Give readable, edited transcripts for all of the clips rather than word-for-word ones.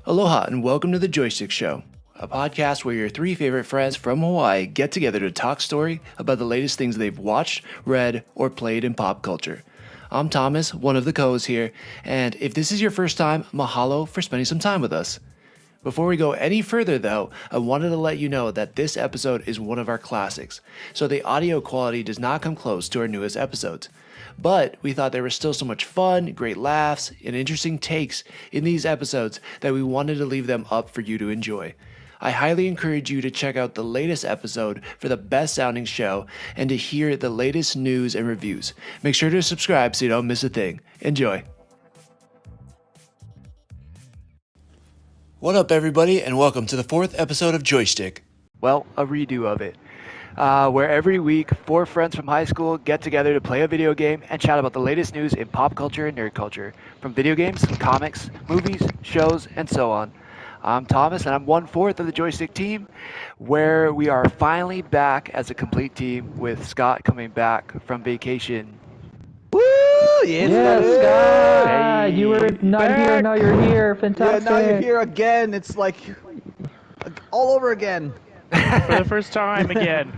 Aloha and welcome to the Joy Schtick Show, a podcast where your three favorite friends from Hawaii get together to talk story about the latest things they've watched, read, or played in pop culture. I'm Thomas, one of the co-hosts here, and if this is your first time, mahalo for spending some time with us. Before we go any further though, I wanted to let you know that this episode is one of our classics, so the audio quality does not come close to our newest episodes. But we thought there was still so much fun, great laughs, and interesting takes in these episodes that we wanted to leave them up for you to enjoy. I highly encourage you to check out the latest episode for the best sounding show and to hear the latest news and reviews. Make sure to subscribe so you don't miss a thing. Enjoy. What up, everybody, and welcome to the fourth episode of Joy Schtick. Well, a redo of it. Where every week, four friends from high school get together to play a video game and chat about the latest news in pop culture and nerd culture, from video games, comics, movies, shows, and so on. I'm Thomas, and I'm 1/4 of the Joy Schtick team, where we are finally back as a complete team with Scott coming back from vacation. Woo! Yes, Scott! Hey. You were not here, now you're here. Fantastic. Yeah, now you're here again. It's like all over again. For the first time again.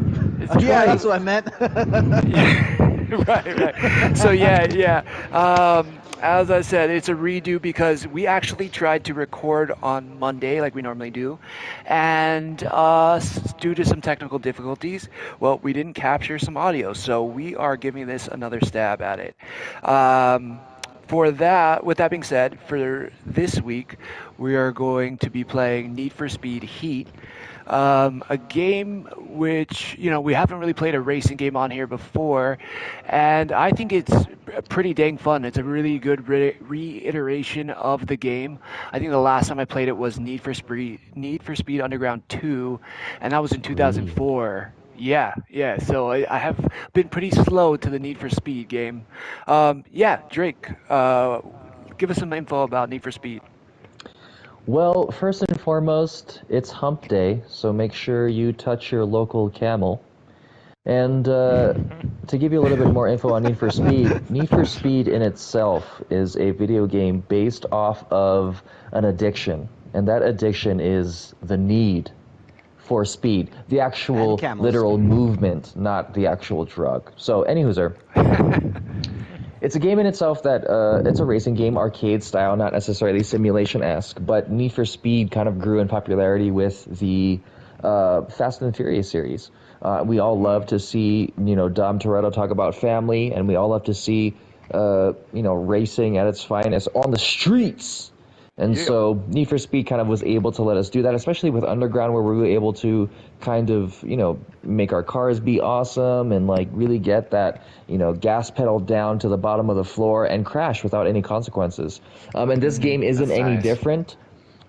Yeah, that's what I meant. Right. So yeah. As I said, it's a redo because we actually tried to record on Monday like we normally do, and due to some technical difficulties, well, we didn't capture some audio, so we are giving this another stab at it. With that being said, for this week, we are going to be playing Need for Speed Heat. A game which, we haven't really played a racing game on here before, and I think it's pretty dang fun. It's a really good reiteration of the game. I think the last time I played it was Need for Speed Underground 2, and that was in 2004. Yeah, so I have been pretty slow to the Need for Speed game. Drake, give us some info about Need for Speed. Well, first and foremost, it's hump day, so make sure you touch your local camel. And to give you a little bit more info on Need for Speed in itself is a video game based off of an addiction. And that addiction is the need for speed. The actual literal movement, not the actual drug. So, anywho's It's a game in itself that it's a racing game, arcade style, not necessarily simulation-esque, but Need for Speed kind of grew in popularity with the Fast and Furious series. We all love to see, Dom Toretto talk about family, and we all love to see, racing at its finest on the streets. And so Need for Speed kind of was able to let us do that, especially with Underground, where we were able to kind of, make our cars be awesome and really get that, gas pedal down to the bottom of the floor and crash without any consequences. And this game isn't any different.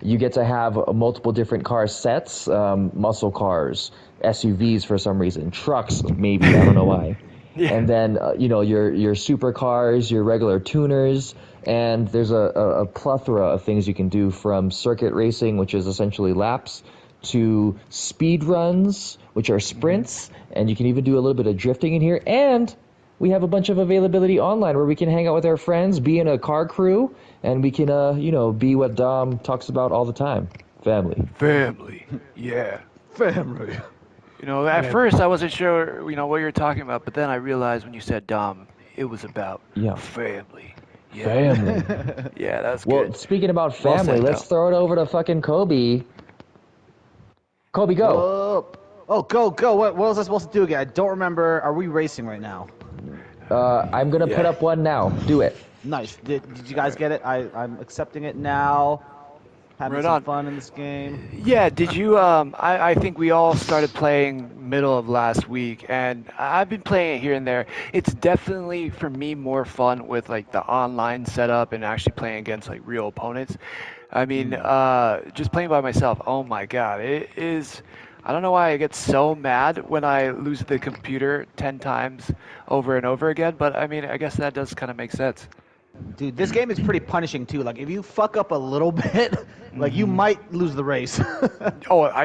You get to have multiple different car sets, muscle cars, SUVs for some reason, trucks maybe, I don't know why. Yeah. And then, your supercars, your regular tuners, and there's a plethora of things you can do, from circuit racing, which is essentially laps, to speed runs, which are sprints, and you can even do a little bit of drifting in here. And we have a bunch of availability online where we can hang out with our friends, be in a car crew, and we can, be what Dom talks about all the time. Family. Yeah. Family. At first I wasn't sure, what you were talking about, but then I realized when you said Dom, it was about family. Yeah. Family. Yeah, that's good. Well, speaking about family, let's throw it over to fucking Kobe. Kobe, go. Oh, go. What was I supposed to do again? I don't remember. Are we racing right now? I'm going to put up one now. Do it. Nice. Did you guys get it? I'm accepting it now. Having some fun in this game. Yeah, did you, I think we all started playing middle of last week, and I've been playing it here and there. It's definitely, for me, more fun with, the online setup and actually playing against, real opponents. I mean, just playing by myself, oh my god, it is... I don't know why I get so mad when I lose the computer 10 times over and over again, but, I mean, I guess that does kind of make sense. Dude, this game is pretty punishing, too. If you fuck up a little bit, Like you might lose the race.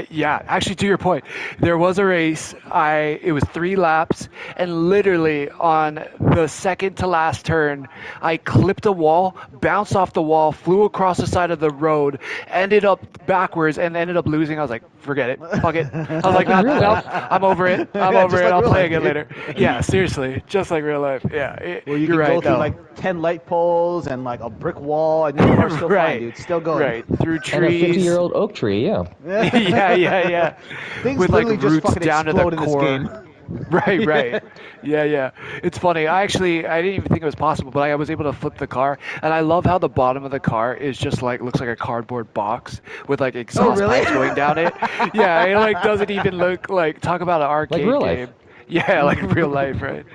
Yeah. Actually, to your point, there was a race. It was 3 laps, and literally on the second to last turn, I clipped a wall, bounced off the wall, flew across the side of the road, ended up backwards, and ended up losing. I was like, forget it, fuck it. I was like, no, I'm over it. I'm over it. like I'll real play life, again dude. later. Yeah, seriously, just like real life. Yeah, Well, you you're can right. go through though. like 10 light poles and like a brick wall, and your car's still Right. fine, dude. Still going. Right through And a trees. 50-year-old oak tree, yeah. yeah. Things With like literally just roots fucking down to the explode in this core. game. Right. Yeah. It's funny. I didn't even think it was possible, but I was able to flip the car, and I love how the bottom of the car is just like looks like a cardboard box with like exhaust really? pipes going down it. Yeah, it like doesn't even look like talk about an arcade real life. game. Yeah, like real life, right?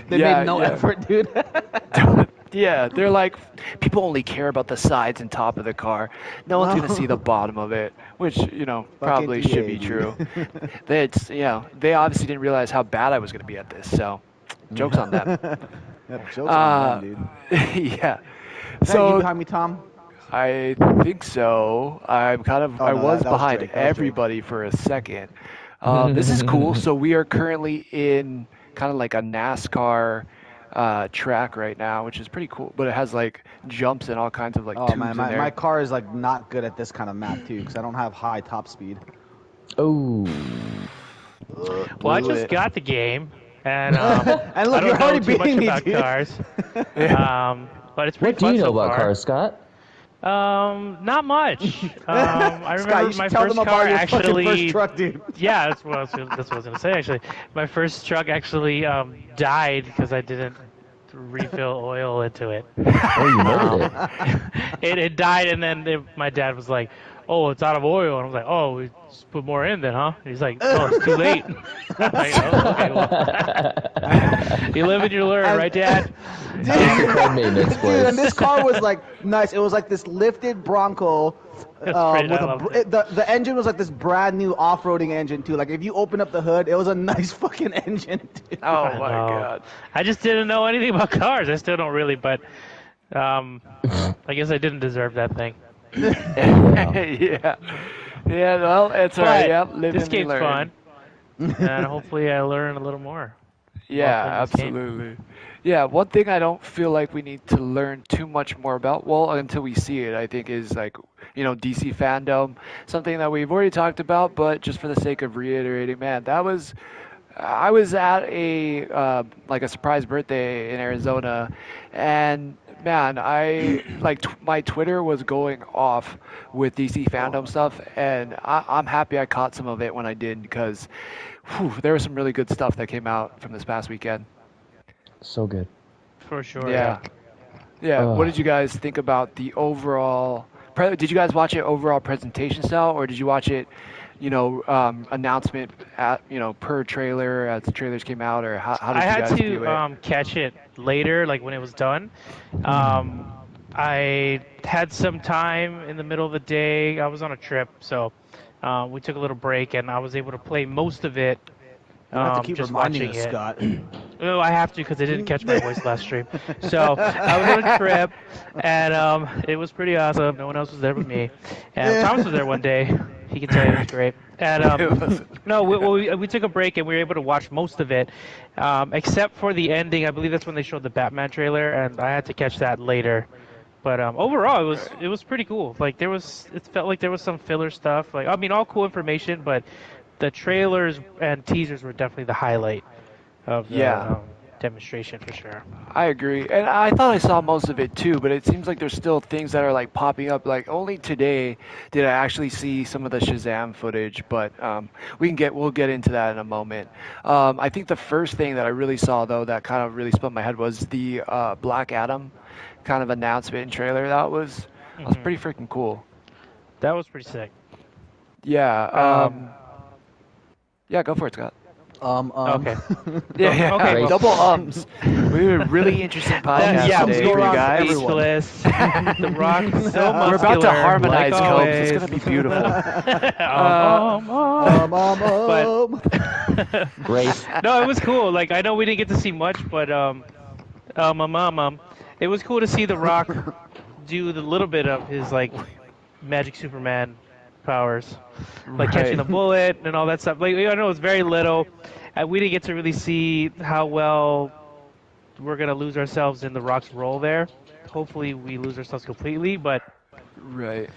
They made no effort, dude. Yeah, they're like, people only care about the sides and top of the car. No one's going to see the bottom of it, which, probably should be dude. true. They obviously didn't realize how bad I was going to be at this, so joke's on them. Jokes on them, dude. Yeah. Is that you behind me, Tom? I think so. I was that was behind Drake, that was everybody for a second. This is cool. So we are currently in kind of like a NASCAR track right now, which is pretty cool. But it has like jumps and all kinds of like Oh tubes man, in there. my car is like not good at this kind of map too, because I don't have high top speed. Oh. Well, I just got the game, and And look, I you're don't already know too much beating me, about dude. cars. But it's pretty What do fun you know so about far. cars, Scott? Not much. I Scott, you remember should my tell first them car about your fucking actually. first truck, dude. Yeah, that's what I was gonna say. Actually, my first truck actually died because I didn't refill oil into it. Oh, you murdered it. It died, and then my dad was like, "Oh, it's out of oil," and I was like, "Oh, we just put more in then, huh?" And he's like, "Oh, it's too late." I'm like, "Oh, okay, well." You live and you learn, right, Dad? Car maintenance, Dude, boys. and this car was like nice. It was like this lifted Bronco. That's great, With I loved it. the engine was like this brand new off-roading engine too. Like if you open up the hood, it was a nice fucking engine. Dude. Oh I my know. god. I just didn't know anything about cars. I still don't really, but I guess I didn't deserve that thing. Yeah. Yeah, well, it's alright. But Yeah, live this and game's learn. fun, and hopefully I learn a little more. Yeah, Well, this game. absolutely. Yeah, one thing I don't feel like we need to learn too much more about, well, until we see it, I think is like, DC Fandome, something that we've already talked about, but just for the sake of reiterating, man, I was at a like a surprise birthday in Arizona, and man, my Twitter was going off with DC Fandome stuff, and I'm happy I caught some of it when I did, because there was some really good stuff that came out from this past weekend. So good. For sure. Yeah. What did you guys think about the overall? Did you guys watch it overall presentation style, or did you watch it, announcement at per trailer as the trailers came out, or how did I you had guys view it? to catch it later, like when it was done. I had some time in the middle of the day. I was on a trip, so we took a little break, and I was able to play most of it. You have to keep just reminding watching us, it. Scott. Oh, I have to because I didn't catch my voice last stream. So I was on a trip, and it was pretty awesome. No one else was there but me. And Thomas was there one day. He can tell you it was great. And no, we took a break and we were able to watch most of it, except for the ending. I believe that's when they showed the Batman trailer, and I had to catch that later. But overall, it was pretty cool. Like it felt like there was some filler stuff. Like, I mean, all cool information, but the trailers and teasers were definitely the highlight of the demonstration for sure. I agree, and I thought I saw most of it too, but it seems like there's still things that are like popping up. Like only today did I actually see some of the Shazam footage, but we'll get into that in a moment. I think the first thing that I really saw though that kind of really spun my head was the Black Adam kind of announcement and trailer. That was pretty freaking cool. That was pretty sick. Yeah. Yeah, go for it, Scott. Okay. Yeah. Okay, well. Double ums. We were really interesting podcast Yeah, today go for you around guys. everyone. Speechless. The Rock, so muscular. We're about to harmonize, like Cobes. It's always. gonna be beautiful. But Great. no, it was cool. Like, I know we didn't get to see much, but it was cool to see The Rock do the little bit of his like magic Superman powers, like catching the bullet and all that stuff. Like I know it's very little, and we didn't get to really see how well we're gonna lose ourselves in the Rock's role there. Hopefully, we lose ourselves completely, but it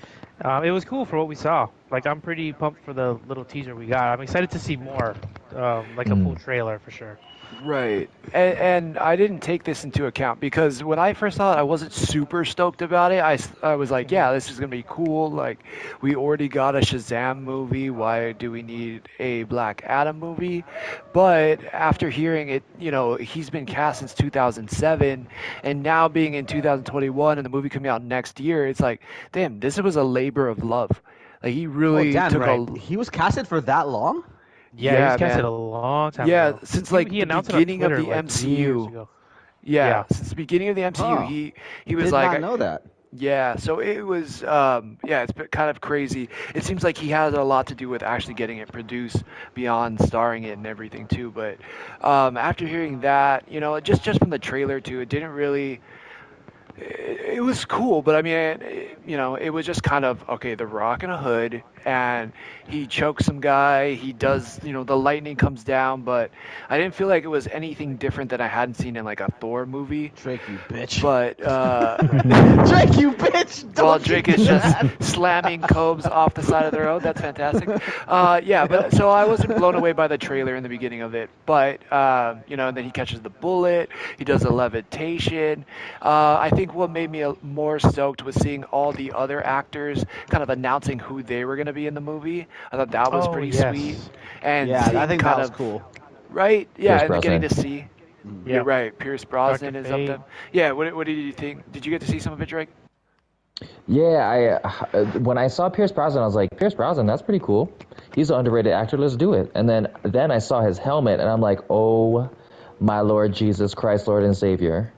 was cool for what we saw. Like I'm pretty pumped for the little teaser we got. I'm excited to see more, like a full trailer for sure. Right. And I didn't take this into account because when I first saw it, I wasn't super stoked about it. I was like, yeah, this is going to be cool. Like, we already got a Shazam movie. Why do we need a Black Adam movie? But after hearing it, he's been cast since 2007, and now being in 2021 and the movie coming out next year, it's like, damn, this was a labor of love. Like, he really took He was casted for that long? Yeah, he was casted a long time ago. Yeah, since like he the beginning of the like MCU. Yeah, since the beginning of the MCU, he was did like, not know that. Yeah, so it was, it's been kind of crazy. It seems like he has a lot to do with actually getting it produced beyond starring it and everything too. But after hearing that, just from the trailer too, it didn't really. It was cool, but I mean, it was just kind of, okay, The Rock in a hood, and he chokes some guy, he does, the lightning comes down, but I didn't feel like it was anything different that I hadn't seen in, like, a Thor movie. Drake, you bitch. But, Drake, you bitch! While Drake is just slamming Cobes off the side of the road, that's fantastic. So I wasn't blown away by the trailer in the beginning of it, but, and then he catches the bullet, he does a levitation. I think what made me more stoked was seeing all the other actors kind of announcing who they were going to be in the movie. I thought that was pretty sweet. And I think that was cool. Right? Yeah, Pierce and getting to Brosnan. see. You're right. Pierce Brosnan is up there. Yeah, what did you think? Did you get to see some of it, Drake? Yeah, when I saw Pierce Brosnan, I was like, Pierce Brosnan, that's pretty cool. He's an underrated actor. Let's do it. And then I saw his helmet, and I'm like, oh, my Lord Jesus Christ, Lord and Savior.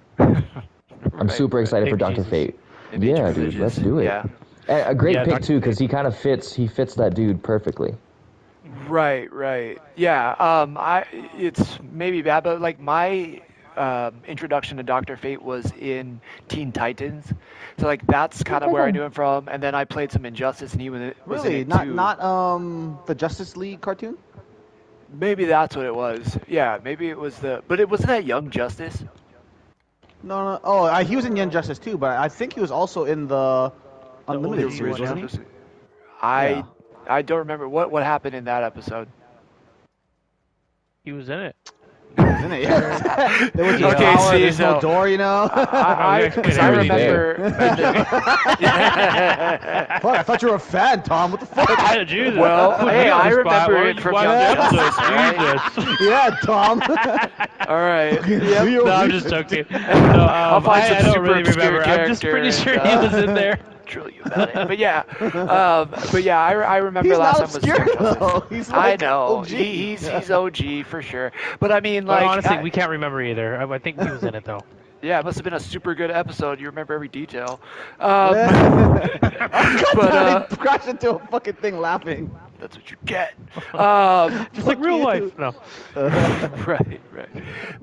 I'm super excited for Dr. Fate. Yeah, dude, let's do it. Yeah. And a great pick too, because he kind of fits that dude perfectly. Right. Yeah. It's maybe bad, but like my introduction to Dr. Fate was in Teen Titans, so like that's kind of where I knew him from. And then I played some Injustice, and he was in it too. Not the Justice League cartoon. Maybe that's what it was. Yeah, maybe it was but it wasn't that Young Justice. No. Oh, he was in Young Justice too, but I think he was also in the Unlimited series, wasn't he? I don't remember what happened in that episode. He was in it. Isn't it? Yeah. There was no tower, there's no door, I remember. Fuck, I thought you were a fan, Tom. What the fuck? Jesus. Well, hey, I remember it from Young Justice. Yeah, Tom. All right. No, I'm just joking. No, I'll find some I don't super really remember. obscure I'm just pretty sure he was in there. Drill you about it. But yeah, I remember he's last not time obscure, was though. He's like I know OG. He's OG for sure. But I mean, like, honestly, we can't remember either. I think he was in it though. Yeah, it must have been a super good episode. You remember every detail. I crashed into a fucking thing laughing. That's what you get. Just like real life. No. Right.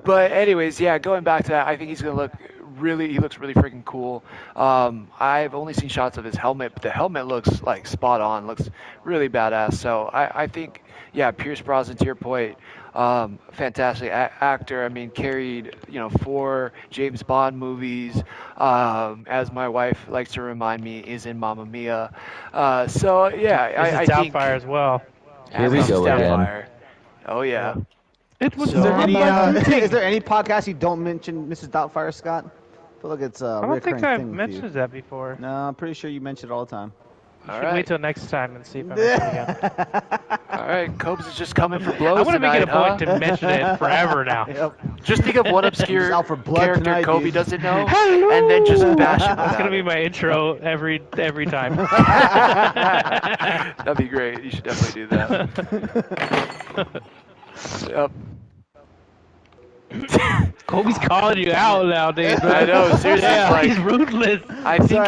But anyways, yeah, going back to that, I think he's going to he looks really freaking cool. I've only seen shots of his helmet, but the helmet looks like spot on, looks really badass. So I think, yeah, Pierce Brosnan, to your point, fantastic actor. I mean, carried 4 James Bond movies. As my wife likes to remind me, is in Mamma Mia. So yeah, I think Doubtfire as well. Here we go again. Oh yeah. It was. Is there any podcast you don't mention Mrs. Doubtfire, Scott? I feel like it's a I don't think recurring I've thing with mentioned you. that before. No, I'm pretty sure you mention it all the time. You should wait till next time and see if I mention it again. All right, Cobes is just coming for blows. I want to make it a tonight, point to mention it forever now. Yep. Just think of one obscure out for blood character tonight, Kobe dude. doesn't know, and then just bash him. That's gonna be my intro every time. That'd be great. You should definitely do that. Yep. Kobe's calling you out nowadays. I know, seriously. Yeah, Like, he's ruthless. I think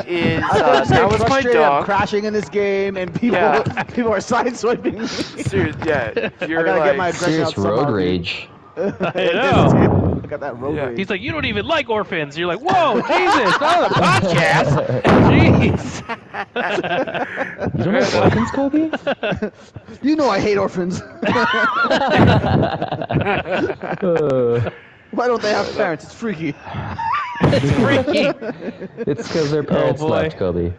he is. That was my frustrated. I'm dog. crashing in this game, and people are sideswiping me. Serious, yeah. You're I gotta like, get my aggression Serious out somehow, road dude. rage. I know. Look at that road Yeah. rage. He's like, you don't even like orphans. You're like, whoa, Jesus, not on a podcast. Jeez. You don't like orphans, Kobe? You know I hate orphans. Why don't they have parents? It's freaky. It's freaky. It's because their parents boy. left, Kobe.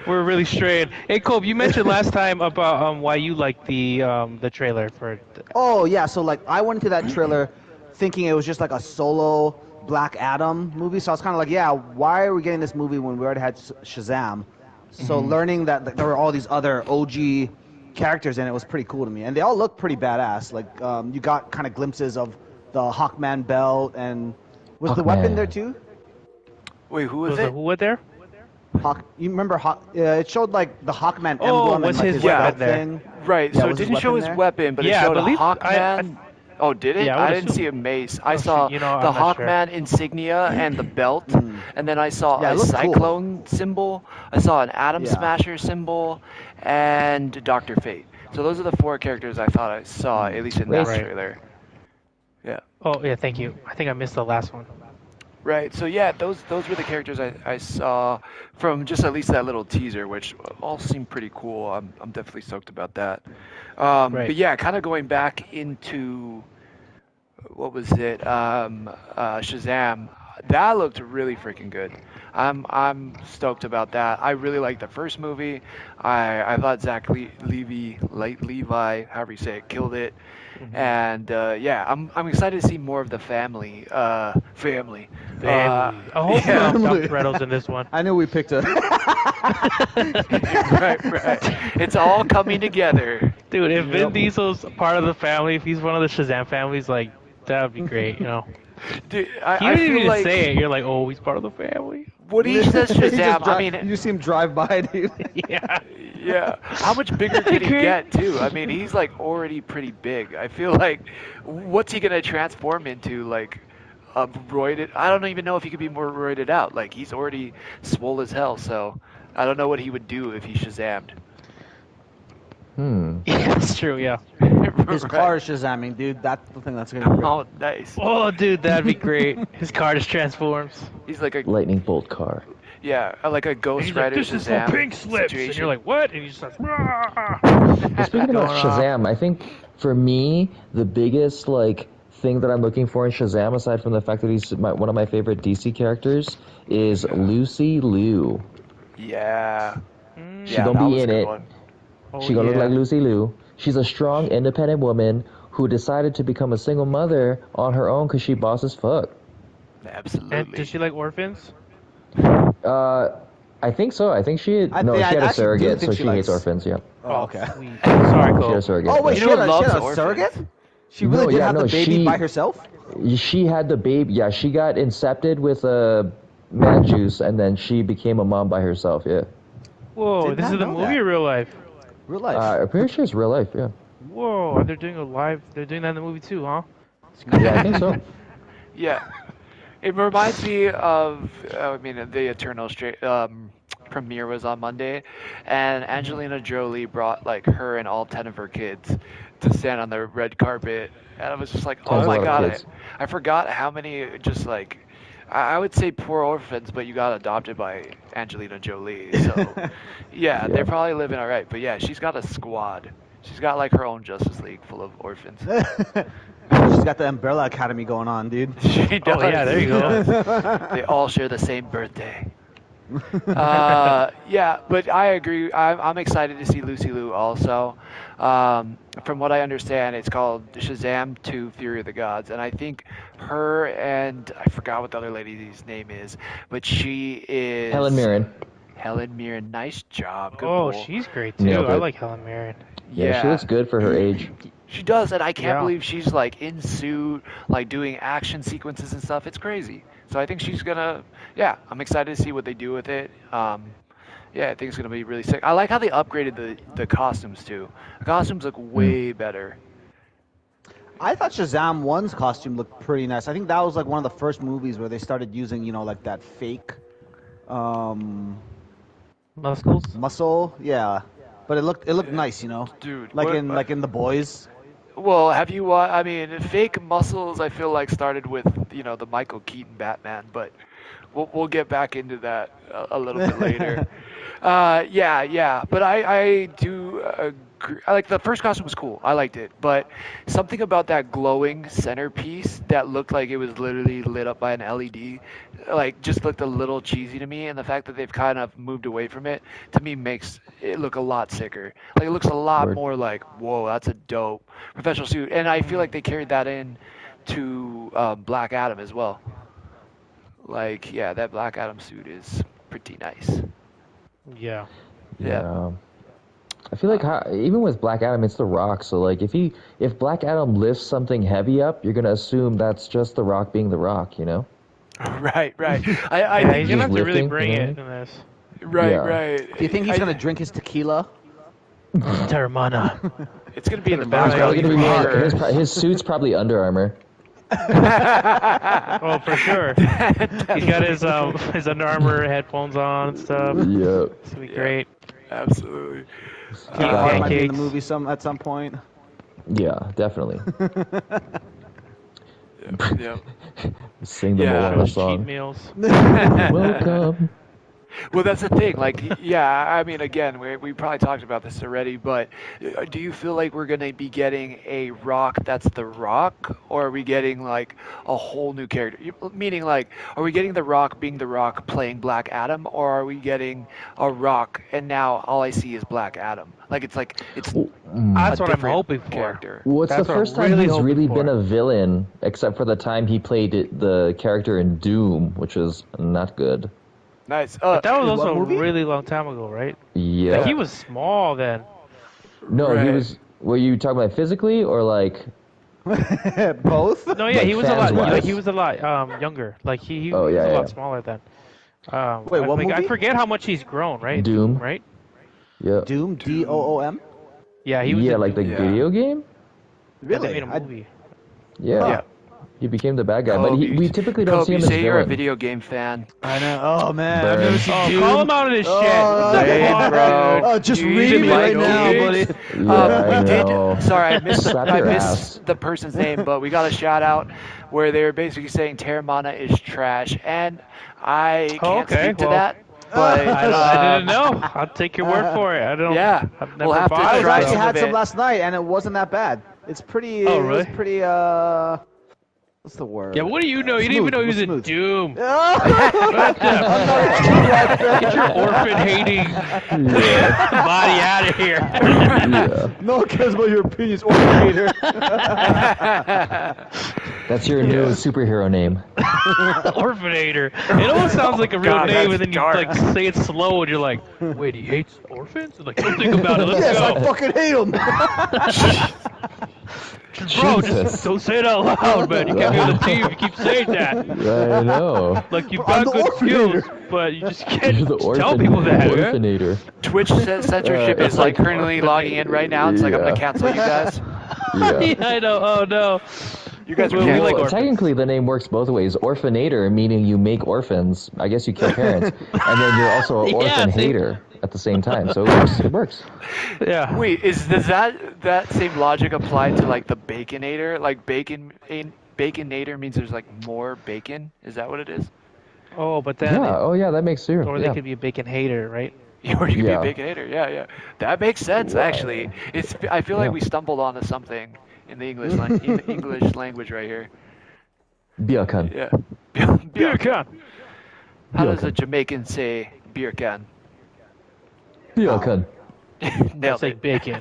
We're really straying. Hey, Kobe, you mentioned last time about why you liked the trailer for. Oh yeah, so like I went into that trailer thinking it was just like a solo Black Adam movie. So I was kind of like, yeah, why are we getting this movie when we already had Shazam? So learning that there were all these other OG characters in it was pretty cool to me, and they all look pretty badass. Like you got kind of glimpses of the Hawkman belt, and was the weapon Hawkman. there too? Wait, who was Was it? it who was there? You remember it showed like the Hawkman Oh, emblem was and like his his weapon belt there? thing. Right, Yeah, so it was his didn't show weapon his there? weapon, but Yeah, I it showed a believe- Hawkman. Oh, did it? Yeah, I would I didn't assume. see a mace. I Oh, saw shoot, I'm the not sure. Hawkman insignia and the belt, and then I saw Yeah, it a looked cool. Cyclone symbol. I saw an Atom Yeah. Smasher symbol, and Doctor Fate. So those are the 4 characters I thought I saw, at least in that Right. trailer. Yeah. Oh yeah, thank you. I think I missed the last one. Right. So yeah, those were the characters I saw from just at least that little teaser, which all seemed pretty cool. I'm definitely stoked about that. Right. But yeah, kind of going back into what was it? Shazam. That looked really freaking good. I'm stoked about that. I really liked the first movie. I thought Zach Levi, however you say it, killed it. And yeah, I'm excited to see more of the family. Family. I hope yeah. Tom Toretto's in this one. I knew we picked a. right. It's all coming together. Dude, if Vin Diesel's part of the family, if he's one of the Shazam families, like that would be great, you know. Dude, He I didn't feel even like say it. You're like, oh, he's part of the family. when he says He just Shazam, I you mean, just see him drive by, dude. Yeah. yeah. How much bigger can he get too? I mean, he's like already pretty big. I feel like, what's he gonna transform into? Like, roided? I don't even know if he could be more roided out. Like, he's already swole as hell. So, I don't know what he would do if he Shazammed. Yeah, that's true, yeah. His car is Shazamming, dude. That's the thing that's gonna be great. Oh, nice. Oh, dude, that'd be great. His car just transforms. He's like a Lightning bolt car. yeah, like a Ghost He's like, Rider this is for Shazam pink slips. situation. And you're like, what? And he just starts, "Rah!" Speaking about Going off. Shazam, I think for me the biggest like thing that I'm looking for in Shazam, aside from the fact that he's one of my favorite DC characters, is Lucy Liu. yeah. She Yeah, gonna that be was a in good it. one. Oh, She gonna look yeah. like Lucy Liu. She's a strong, independent woman who decided to become a single mother on her own because she boss as fuck. Absolutely. And does she like orphans? I think so. I think she I no, think- she had I a actually do surrogate, think so she she hates likes- orphans. Yeah, Oh, okay. Sweet. Sorry, she had Cole. a surrogate. Oh wait, You she know had, who she had loves a orphans? surrogate? She really No, did yeah, have no, the baby she- by herself? She had the baby. Yeah, she got incepted with a man juice, and then she became a mom by herself. Yeah, Whoa, Did this not is the know movie that. or real life? Real life. I'm pretty sure it's real life. Yeah, Whoa, they're doing they're doing that in the movie too, huh? yeah, I think so. Yeah. It reminds me of, I mean, the Eternal premiere was on Monday, and Angelina Jolie brought like her and all 10 of her kids to stand on the red carpet, and I was just like, oh That's a my lot of god, kids. I forgot how many just like, I would say poor orphans, but you got adopted by Angelina Jolie, so yeah, they're probably living all right, but yeah, she's got a squad. She's got like her own Justice League full of orphans. She's got the Umbrella Academy going on, dude. She does. Oh yeah, there you go. They all share the same birthday. Yeah, but I agree. I'm excited to see Lucy Liu also. From what I understand, it's called Shazam 2 Fury of the Gods. And I think her and, I forgot what the other lady's name is, but she is... Helen Mirren. Helen Mirren. Nice job. Good Oh, pull. she's great too. Nailed I it. like Helen Mirren. Yeah, she looks good for her age. She does, and I can't Yeah. believe she's like in suit, like doing action sequences and stuff. It's crazy. So I think she's gonna, yeah, I'm excited to see what they do with it. Yeah, I think it's gonna be really sick. I like how they upgraded the costumes too. The costumes look way better. I thought Shazam 1's costume looked pretty nice. I think that was like one of the first movies where they started using, you know, like that fake Muscles. muscle. Yeah. But it looked nice, you know. Dude, Like what- in The Boys. Well, have you? I mean, fake muscles. I feel like started with the Michael Keaton Batman, but we'll get back into that a little bit later. Yeah, yeah, but I do agree. Like the first costume was cool. I liked it, but something about that glowing centerpiece that looked like it was literally lit up by an LED, like just looked a little cheesy to me. And the fact that they've kind of moved away from it to me makes it look a lot sicker. Like it looks a lot Word. more like, whoa, that's a dope professional suit. And I feel like they carried that in to Black Adam as well. Like, yeah, that Black Adam suit is pretty nice. Yeah. Yeah. Yeah. I feel like even with Black Adam, it's The Rock. So like, if Black Adam lifts something heavy up, you're gonna assume that's just The Rock being The Rock, you know? Right, right. I Yeah, think he's gonna have to really lifting, bring you know? it in this. right, Yeah. right. Do you think he's gonna drink his tequila? Terramana. It's gonna be in the He's background probably gonna even be harder. his suit's probably Under Armour. Oh, for sure. He's got his Under Armour headphones on and stuff. Yeah. It's gonna be great. Absolutely. Kevin Hart might be in the pancakes. movie at some point. Yeah, definitely. Yeah. Sing the Yeah. Moana Those cheat song. meals. Welcome. Well, that's the thing. Like, yeah, I mean, again, we probably talked about this already, but do you feel like we're going to be getting a Rock that's The Rock, or are we getting, like, a whole new character? Meaning, like, are we getting The Rock being The Rock playing Black Adam, or are we getting a Rock and now all I see is Black Adam? Like, it's That's a what I'm different hoping for. character. Well, it's That's the what I'm first time really he's hoping really for. been a villain, except for the time he played the character in Doom, which was not good. Nice. But that was Wait, also what a movie? really long time ago, right? Yeah. Like, he was small then. No, he Right. was. Were you talking about physically or like? Both? No, yeah, Like he was a lot. fans-wise? Like he was a lot younger. Like he Oh, was yeah, a yeah. lot smaller then. Wait, what I movie? forget how much he's grown. Right? Doom. Right? Yeah. Doom? Doom? Yeah, he was. Yeah, in like the Doom. Yeah. video game. Yeah, Really? they made a movie. Yeah. Yeah. He became the bad guy, but Kobe, we typically don't see him you as say you're a villain. video game fan. I know. Oh man, I've Burn. never seen Oh, Doom. call him out on his shit. Hey, Come on, bro. dude. Oh, just You read even me right like now, games? buddy. Yeah, We I did. know. Sorry, I missed Slap your ass. missed the person's name, but we got a shout out where they were basically saying Terramana is trash, and I Oh, can't okay, speak to well, that. But I didn't know. I'll take your word for it. I don't. Yeah, I've we'll never have to bought I it. was try actually some had of some it. last night, and it wasn't that bad. It's pretty. Oh, It really? was pretty. What's the word? Yeah, what do you know? You didn't even know he was in Smooth. Doom. I'm Get your orphan-hating Yeah. body out of here. Yeah. No one cares about your opinions, or hater. That's your new superhero name. Orphanator. It almost sounds like a real God, name, that's and then you dark. like say it slow, and you're like, "Wait, he hates orphans?" Like, don't think about it. Let's Yes, I go, fucking hate him. bro. Jesus. Just don't say it out loud, man. You can't be on the team if you keep saying that. I know. Like you've I'm got the good skills, orphanator. but you just can't You're the tell people that. Yeah? orphanator. Twitch censorship It's is like like- currently logging in right now. It's like I'm gonna Yeah. cancel you guys. Yeah. Yeah, I know. Oh no. You guys are Well, we canceled. like Well, orphans. technically, the name works both ways. Orphanator, meaning you make orphans. I guess you kill parents, and then you're also an Yeah, orphan see? hater at the same time. So it works. It works. Yeah. Wait, does that same logic apply to like the baconator? Like baconator means there's like more bacon. Is that what it is? Oh, but then, Yeah. Oh, yeah. That makes sense. or they Yeah. could be a bacon hater, right? Or you could Yeah. be a baconator. Yeah, yeah. That makes sense Wow. actually. I feel like Yeah. we stumbled onto something in the English in the English language right here. Biakan. Yeah. Beer can. How does Biakan. a Jamaican say beer can? Biakan. Nailed Say it. bacon.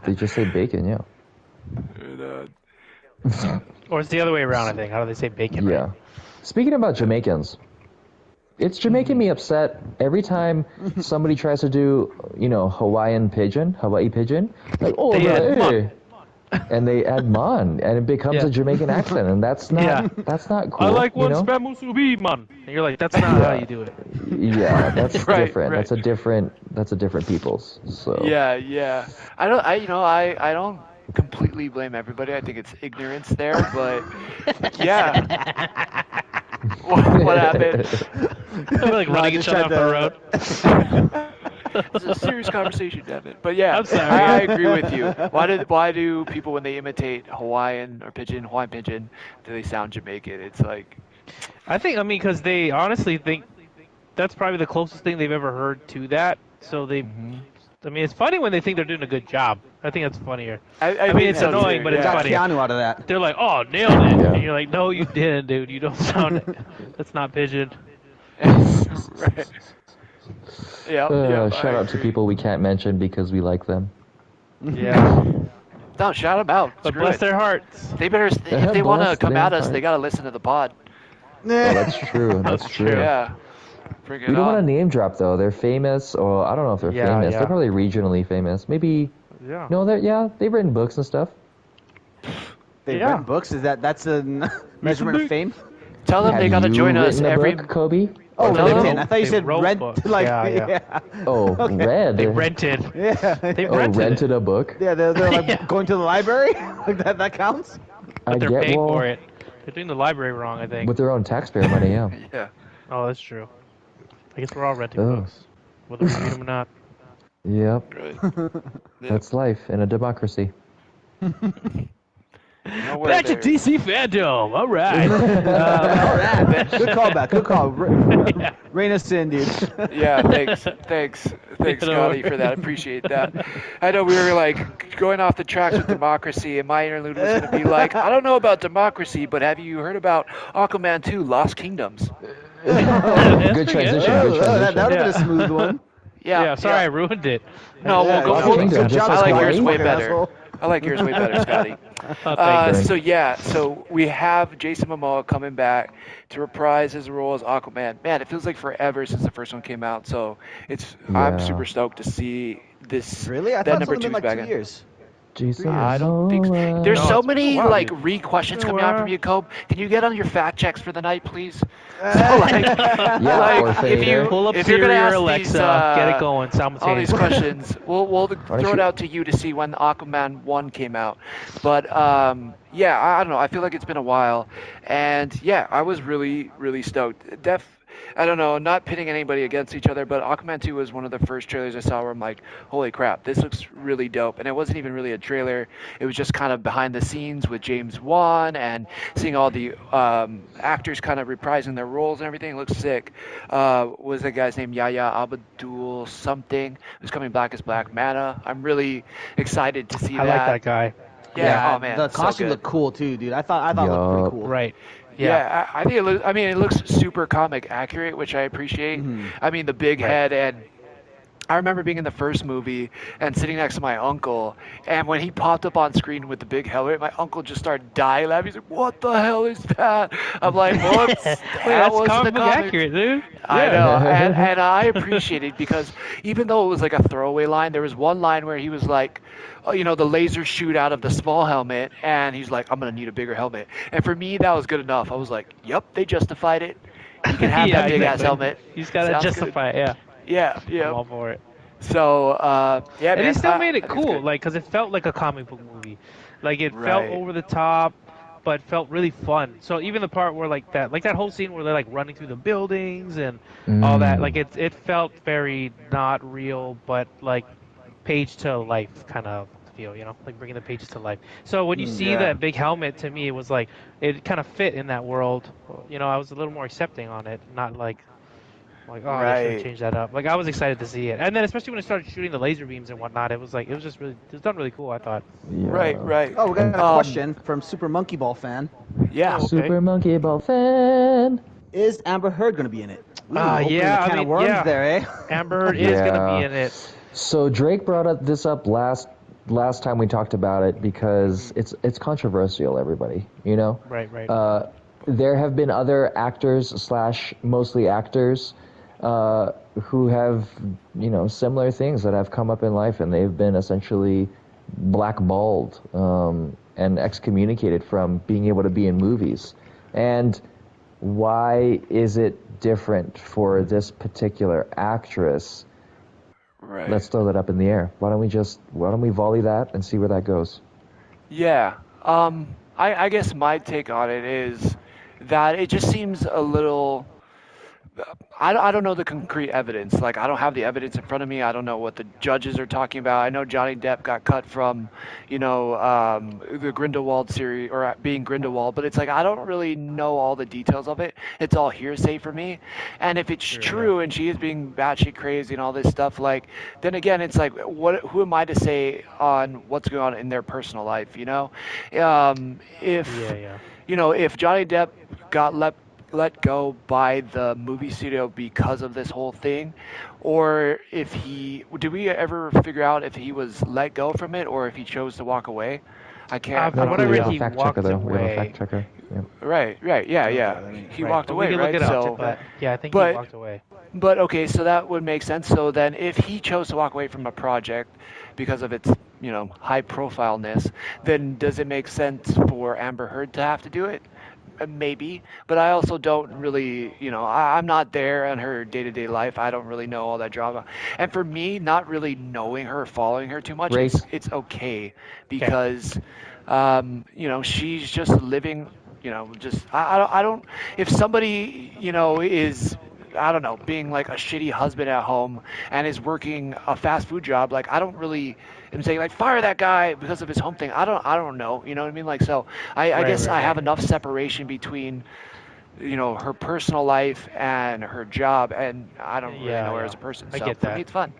They just say bacon. Yeah. Or it's the other way around, I think. How do they say bacon? Yeah. Right? Speaking about Jamaicans, it's Jamaican me upset every time somebody tries to do, Hawaii pigeon. Like, oh, They add hey. And they add mon, and it becomes Yeah. a Jamaican accent, and that's not Yeah. that's not cool. I like you one know? spam musubi, man. And you're like, that's not how you do it. Yeah, that's Right, different. right. That's a different people's. So Yeah, yeah. I don't completely blame everybody. I think it's ignorance there, but yeah. What happened? They're like running each just other off tried the road. This is a serious conversation, damn it. But yeah, I'm sorry. I agree with you. Why do people when they imitate Hawaiian pidgin, do they sound Jamaican? It's like, I mean, because they honestly think that's probably the closest thing they've ever heard to that. So they, I mean, it's funny when they think they're doing a good job. I think that's funnier. I mean, think it's so, annoying, too, but it's yeah. Got funny. Keanu out of that. They're like, "Oh, nailed it," Yeah. and you're like, "No, you didn't, dude. You don't sound. That's not pigeon." Right. Yeah. Shout out to people we can't mention because we like them. Yeah, No, shout them out. but Screw bless it. their hearts. They better, if they want to Bless come their at us, heart. they got to listen to the pod. Oh, that's true. That's That's true. true. Yeah. Bring it We don't want to on. name drop though. They're famous, or I don't know if they're Yeah, famous. yeah. They're probably regionally famous. Maybe. Yeah. No, they've written books and stuff. They've Yeah. written books. That's a measurement of fame? Tell them Have they got to you join us written a every. book, Kobe? Oh, Tell written. them- I thought you They said wrote rent. books. Like, Yeah. Oh, read. They rented. Yeah. They Oh, rented. rented a book. Yeah, they're like Yeah. going to the library. Like that counts. But they're paying well, for it. They're doing the library wrong, I think. with their own taxpayer money. Yeah. Yeah. Oh, that's true. I guess we're all renting Oh. books, whether we read them or not. Yep. Really. That's life in a democracy. Nowhere Back to there. DC Fandome. All right. All right. Good callback. Good call. Reign of sin, dude. Yeah, thanks, Scotty, for that. Appreciate that. I know we were like going off the tracks with democracy, and my interlude was going to be like, I don't know about democracy, but have you heard about Aquaman 2: Lost Kingdoms? Good transition. Oh, Good that transition. would have been a Yeah. smooth one. yeah, sorry I ruined it. No, Yeah, we'll Lost go. Kingdom, just I like as yours Scotty. way Fucking better. asshole. I like yours way better, Scotty. Oh, thank you. you. So yeah, so we have Jason Momoa coming back to reprise his role as Aquaman. Man, it feels like forever since the first one came out. So I'm Yeah. super stoked to see this. Really? I that thought number it's only been two's like back 2 in. years. Jason I don't think so. Momoa. There's No, so it's been a many while, like dude. re-questions Been a coming out from while. you, Cope. Can you get on your fact checks for the night, please? So, like, Yeah, like, or if Fader. you Pull up if you're gonna Siri or ask Alexa, these, get it going all these simultaneously. questions, we'll don't throw it you- out to you to see when Aquaman 1 came out. But yeah, I don't know. I feel like it's been a while, and yeah, I was really stoked. I don't know, not pitting anybody against each other, but Aquaman 2 was one of the first trailers I saw where I'm like, holy crap, this looks really dope. And it wasn't even really a trailer. It was just kind of behind the scenes with James Wan and seeing all the actors kind of reprising their roles and everything. It looks sick. Was that guy's name Yahya Abdul something, who's coming back as Black Manta. I'm really excited to see I that. like that guy. Yeah, oh man, the so costume good. looked cool too, dude. I thought it looked pretty Yup. cool. Right. Yeah, I think it looks super comic accurate, which I appreciate. I mean, the big head, and I remember being in the first movie and sitting next to my uncle, and when he popped up on screen with the big helmet, my uncle just started dying laughing. He's like, "What the hell is that?" I'm like, "Well, that That's was comic the book comic." accurate, dude. I Yeah. know, and I appreciate it because even though it was like a throwaway line, there was one line where he was like, the lasers shoot out of the small helmet, and he's like, "I'm gonna need a bigger helmet." And for me, that was good enough. I was like, "Yep, they justified it. You can have Yeah, that big ass exactly. helmet." He's got to Sounds justify it. Yeah. Good. Yeah, I'm all yeah. for it. So yeah, And man, they still I- made I it think it's cool, good. like, because it felt like a comic book movie. Like, it felt Right. over the top, but felt really fun. So even the part where, like that whole scene where they're, like, running through the buildings and all that, like, it felt very not real, but, like, page to life kind of feel, like bringing the pages to life. So when you see Yeah. that big helmet, to me, it was like, it kind of fit in that world. I was a little more accepting on it, not like, oh, they should Right. have changed that up. Like, I was excited to see it. And then especially when it started shooting the laser beams and whatnot, it was just really, it was done really cool, I thought. Yeah. Right. Oh, we got a Um, question from Super Monkey Ball fan. Yeah. Okay. Super Monkey Ball fan. Is Amber Heard going to be in it? Ooh, opening yeah, a I can mean, of worms yeah. there, eh? Amber Heard is going to Yeah. be in it. So Drake brought this up last time we talked about it because it's controversial. Everybody, Right. There have been other actors / mostly actors who have similar things that have come up in life, and they've been essentially blackballed and excommunicated from being able to be in movies. And why is it different for this particular actress? Right. Let's throw that up in the air. Why don't we volley that and see where that goes? Yeah. I guess my take on it is that it just seems a little I don't know the concrete evidence. Like, I don't have the evidence in front of me. I don't know what the judges are talking about. I know Johnny Depp got cut from, the Grindelwald series, or being Grindelwald, but it's like I don't really know all the details of it. It's all hearsay for me. And if it's true and she is being batshit crazy and all this stuff, like, then again, it's like, who am I to say on what's going on in their personal life, you know? If, if Johnny Depp got let go by the movie studio because of this whole thing, or if did we ever figure out if he was let go from it or if he chose to walk away? I can't. No, I don't what I we read, have a he fact walked checker though. We have a away. fact checker. Yeah. Right, yeah. He walked But we away, can right? look it up. So, But yeah, I think he but walked away. but okay, so that would make sense. So then, if he chose to walk away from a project because of its, high profileness, then does it make sense for Amber Heard to have to do it? Maybe, but I also don't really, I'm not there in her day-to-day life. I don't really know all that drama. And for me, not really knowing her, following her too much, Race. it's okay because, she's just living, just I don't. If somebody, is, I don't know, being like a shitty husband at home and is working a fast food job, like I don't really am saying like fire that guy because of his home thing. I don't know, you know what I mean? Like, so I guess I have enough separation between, her personal life and her job, and I don't really know her as a person. I So get for that. me, it's fun.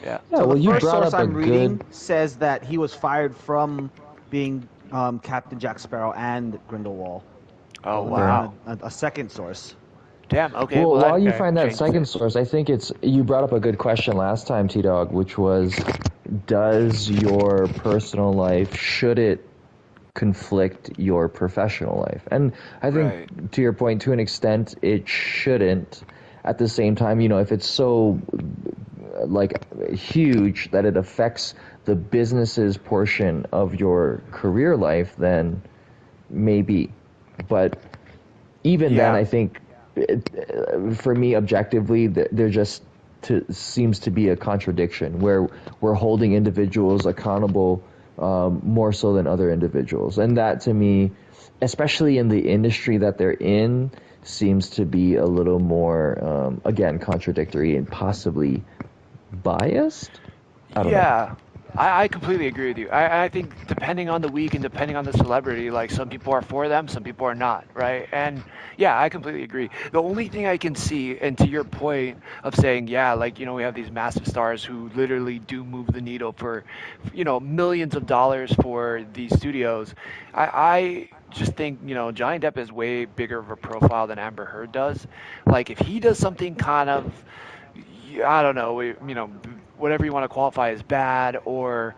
Yeah. Yeah, So well, the you first brought source up a I'm reading good. says that he was fired from being Captain Jack Sparrow and Grindelwald. Oh And then wow. a second source. Damn. Okay. Well, Well, while you that find that changes second it. source, I think you brought up a good question last time, T Dog, which was, does your personal life, should it conflict your professional life? And I think, Right. to your point, to an extent, it shouldn't. At the same time, if it's so like huge that it affects the business's portion of your career life, then maybe. But even then, Yeah. I think, for me, objectively, there just seems to be a contradiction where we're holding individuals accountable, more so than other individuals. And that, to me, especially in the industry that they're in, seems to be a little more, again, contradictory and possibly biased. I don't know. Yeah, I completely agree with you. I think depending on the week and depending on the celebrity, like some people are for them, some people are not, right? And yeah, I completely agree. The only thing I can see, and to your point of saying, yeah, like, we have these massive stars who literally do move the needle for, millions of dollars for these studios. I just think, Johnny Depp is way bigger of a profile than Amber Heard does. Like, if he does something kind of, I don't know, whatever you want to qualify as bad or,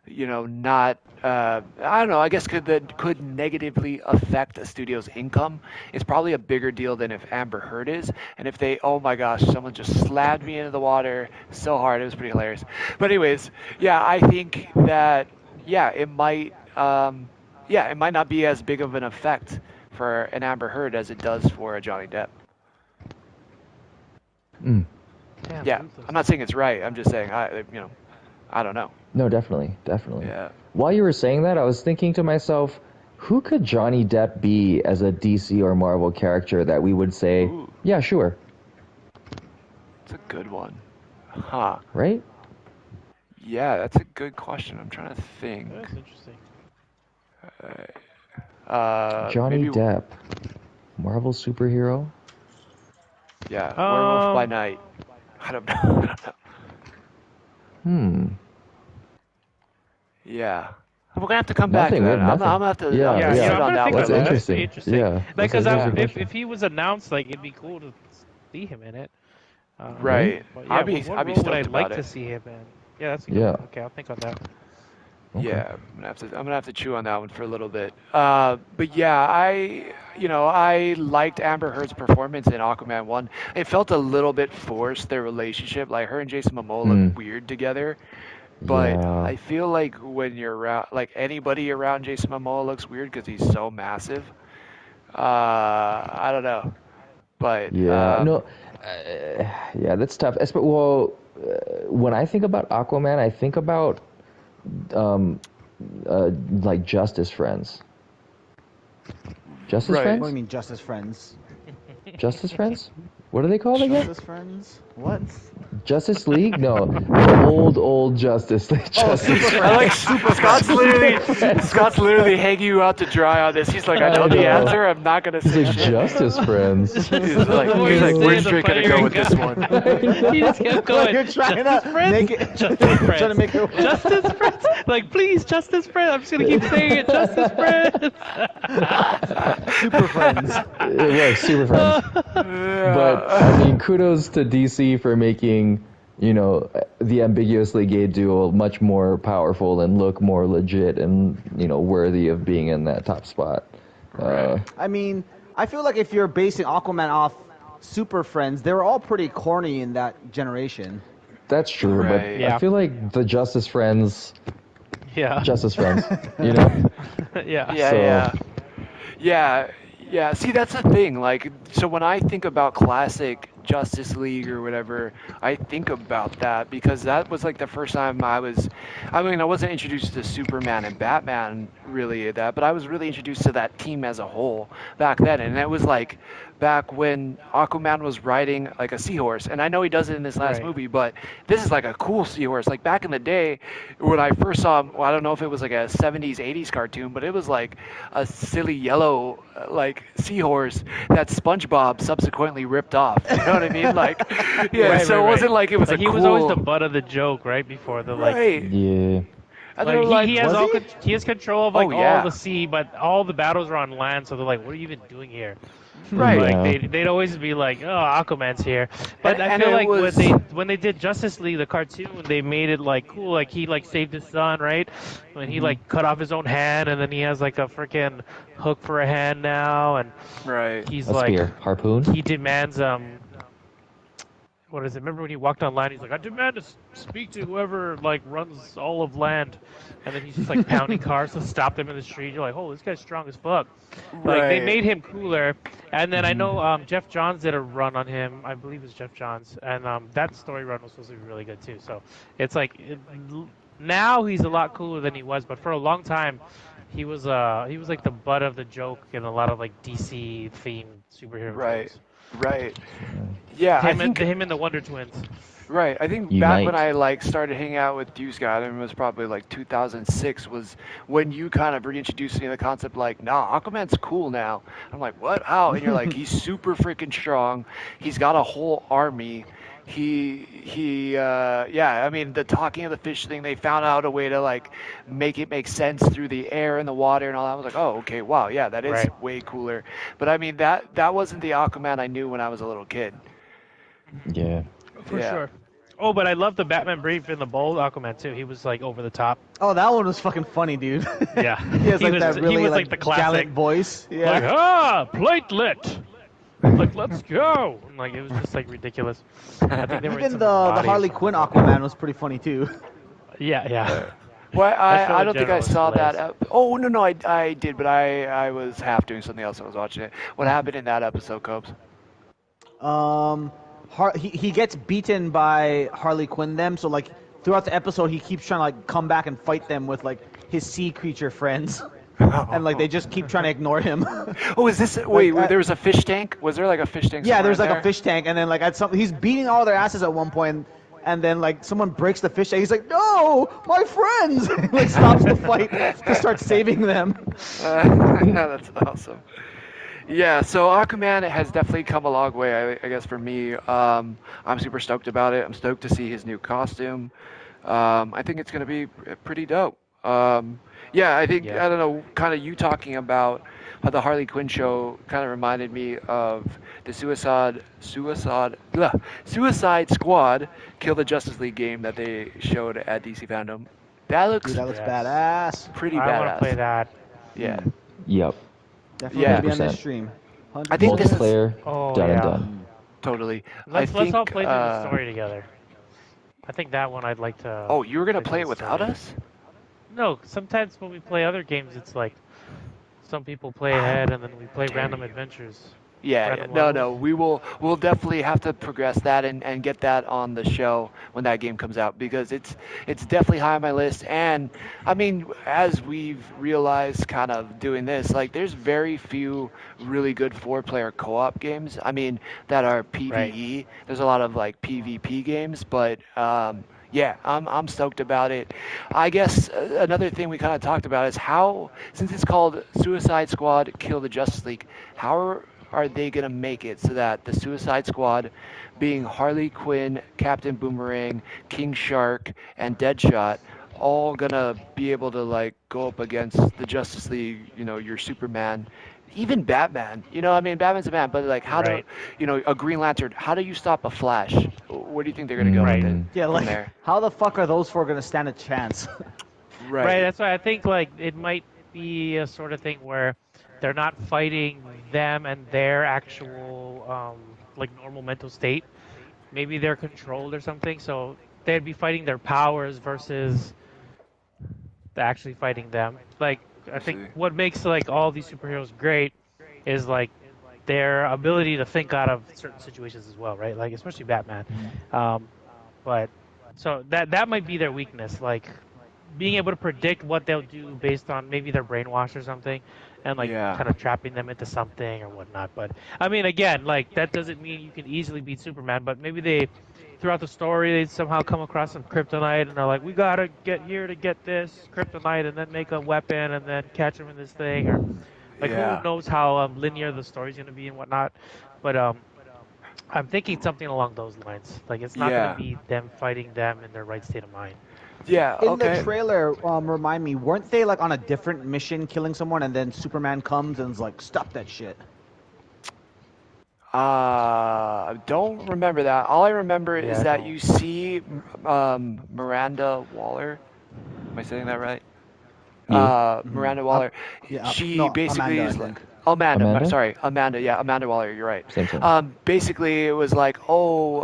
not. I don't know. I guess that could negatively affect a studio's income. It's probably a bigger deal than if Amber Heard is. And if they, oh my gosh, someone just slammed me into the water so hard, it was pretty hilarious. But anyways, yeah, I think that yeah, it might not be as big of an effect for an Amber Heard as it does for a Johnny Depp. Mm. Damn, Yeah, I'm not saying it's right. I'm just saying I don't know. No, definitely. Yeah. While you were saying that, I was thinking to myself, who could Johnny Depp be as a DC or Marvel character that we would say, Ooh, yeah, sure, that's a good one. Huh. right? Yeah, that's a good question. I'm trying to think. That's interesting. Johnny Maybe, Depp, Marvel superhero? yeah, Werewolf by Night. I don't know. I don't know. Hmm. Yeah. We're gonna have to come back to Nothing. We that. have nothing. I'm gonna have to, Yeah, I'm gonna yeah. sit I'm on gonna that think one. That's of that. That's interesting. pretty interesting. Yeah, Like, that's because an interesting question. if he was announced, like, it'd be cool to see him in it. Right? Right. But yeah, I'd be what role would stoked I like about to it. see him in? Yeah, that's a good Yeah. one. Okay, I'll think on that. Okay. Yeah, I'm gonna have to chew on that one for a little bit. But yeah, I liked Amber Heard's performance in Aquaman 1. It felt a little bit forced, their relationship. Like her and Jason Momoa Hmm. look weird together. But Yeah. I feel like when you're around, like anybody around Jason Momoa looks weird because he's so massive. I don't know, but Yeah. No. Yeah, that's tough. Well, when I think about Aquaman, I think about um, like Justice Friends. Justice Right. What do you Friends? mean, just as friends? Justice Friends? What are they called again? Justice Friends? What? Justice League? No, the old Justice League. Justice I like Super Scott's Friends. literally Scott's literally hanging you out to dry on this. He's like, I know the know. answer. I'm not gonna He's say like shit. Justice Friends. He's The like, more you say we're it, the straight gonna funnier go it with this got. one. He just kept going. You're trying to make it. Justice Friends. Trying to make it. Justice Friends. Like, please, Justice Friends. I'm just gonna keep saying it. Justice Friends. Super Friends. It was Super Friends. But I mean, kudos to DC for making, you know, the ambiguously gay duo much more powerful and look more legit and, you know, worthy of being in that top spot. I mean, I feel like if you're basing Aquaman off Super Friends, they were all pretty corny in that generation. That's true, Right. but Yeah. I feel like the Justice Friends, Yeah. you know? Yeah. Yeah, So- yeah. See, that's the thing. Like, so when I think about classic Justice League or whatever, I think about that because that was like the first time I wasn't introduced to Superman and Batman really at that, but I was really introduced to that team as a whole back then. And it was like back when Aquaman was riding like a seahorse. And I know he does it in this last Right. movie, but this is like a cool seahorse. Like back in the day when I first saw him, well, I don't know if it was like a 70s, 80s cartoon, but it was like a silly yellow like seahorse that SpongeBob subsequently ripped off. You know what I mean? Like, yeah, Right, so right, it wasn't right. like it was Like, a he cool... was always the butt of the joke, right? Before the like. Right. Yeah. And they were Like, he has was all he? he has control of like Oh, yeah. all the sea, but all the battles are on land. So they're like, "What are you even doing here?" Right. Yeah. Like they'd always be like, "Oh, Aquaman's here," but I And feel it like was- when they did Justice League the cartoon, they made it like cool. Like he like saved his son, right? When he like cut off his own hand, and then he has like a freaking hook for a hand now, and Right. he's A like spear. Harpoon? he demands what is it? Remember when he walked on land? He's like, I demand to speak to whoever like runs all of land, and then he's just like pounding cars to stop them in the street. You're like, oh, this guy's strong as fuck. Like they Right. made him cooler, and then I know Jeff Johns did a run on him. I believe it was Jeff Johns, and that story run was supposed to be really good too. So it's like now he's a lot cooler than he was, but for a long time. He was like the butt of the joke in a lot of like DC themed superhero Right. shows. Right. Yeah, I think... Him and the Wonder Twins. Right. I think Unite. back when I like started hanging out with you, Scott, and it was probably like 2006 was when you kind of reintroduced me to the concept like, nah, Aquaman's cool now. I'm like, what? How? And you're like, he's super freaking strong. He's got a whole army. Yeah, I mean, the talking of the fish thing, they found out a way to like make it make sense through the air and the water and all that. I was like, oh, okay, wow, yeah, that is Right. way cooler. But I mean, that wasn't the Aquaman I knew when I was a little kid. Yeah. For Yeah. sure. Oh, but I love the Batman brief in the bold Aquaman too. He was like over the top. Oh, that one was fucking funny, dude. Yeah. He has like was, that really he was like like the classic. gallant voice. Yeah. Like platelet. Like let's go. And, like it was just like ridiculous. I think they were in Even some the body or Harley something. Quinn Aquaman was pretty funny too. Yeah. Well, That show I in don't think I general is saw that. hilarious. Oh no, I did, but I was half doing something else. I was watching it. What happened in that episode, Copes? He gets beaten by Harley Quinn them, so like throughout the episode he keeps trying to like come back and fight them with like his sea creature friends. And like they just keep trying to ignore him. Oh, is this? Wait, Like, there was a fish tank. Was there like a fish tank? Yeah, somewhere there's in like there? a fish tank, and then like at some he's beating all their asses at one point, and then like someone breaks the fish tank. He's like, "No, my friends!" He, like stops the fight to start saving them. That's awesome. Yeah, so Aquaman has definitely come a long way, I guess, for me. I'm super stoked about it. I'm stoked to see his new costume. I think it's going to be pretty dope. Yeah, I think, Yeah. I don't know, kind of you talking about how the Harley Quinn show kind of reminded me of the Suicide Squad Kill the Justice League game that they showed at DC Fandome. That looks Dude, that looks Yes. badass. pretty I want badass. to play that. Yeah. Yep. Definitely Yeah. gonna be on this 100%. stream. I think this is- Multiplayer, Oh done yeah. and done. Totally. Let's I think, all play through the story together. I think that one I'd like to. Oh, you were going to play play through it the without story. us? No, sometimes when we play other games, it's like some people play ahead and then we play random adventures. Yeah, yeah. random No, levels. no. We'll definitely have to progress that and get that on the show when that game comes out because it's definitely high on my list. And I mean, as we've realized kind of doing this, like there's very few really good four-player co-op games. I mean, that are Right. PvE. There's a lot of like PvP games, but yeah, I'm stoked about it. I guess another thing we kind of talked about is how, since it's called Suicide Squad Kill the Justice League, how are they going to make it so that the Suicide Squad, being Harley Quinn, Captain Boomerang, King Shark, and Deadshot, all going to be able to like go up against the Justice League, your Superman, even Batman. I mean, Batman's a man, but like how to, Right. a Green Lantern, how do you stop a Flash? Where do you think they're going to go with Right. it Mm, Yeah, from like there? how the fuck are those four gonna stand a chance? Right. Right. That's why I think like it might be a sort of thing where they're not fighting them and their actual like normal mental state. Maybe they're controlled or something. So they'd be fighting their powers versus actually fighting them. Like I I think see. what makes like all these superheroes great is like their ability to think out of certain situations as well, right? Like especially Batman. Um, but so that might be their weakness, like being able to predict what they'll do based on maybe their brainwash or something, and like Yeah. kind of trapping them into something or whatnot. But I mean, again, like that doesn't mean you can easily beat Superman. But maybe they, throughout the story, they somehow come across some kryptonite and they're like, we gotta get here to get this kryptonite and then make a weapon and then catch him in this thing or like who Yeah. knows how linear the story's gonna be and whatnot. But I'm thinking something along those lines. Like it's not gonna Yeah. be them fighting them in their right state of mind. Yeah. In the Okay. trailer, remind me, weren't they like on a different mission killing someone, and then Superman comes and is like, "Stop that shit." I don't remember that. All I remember Yeah, is I that don't. you see Miranda Waller. Am I saying that right? you, Hmm. Miranda Waller. Yeah, She no, basically Amanda, I is like think. Amanda? Sorry, Amanda. Yeah, Amanda Waller. You're right. Same, same. Basically, it was like, oh,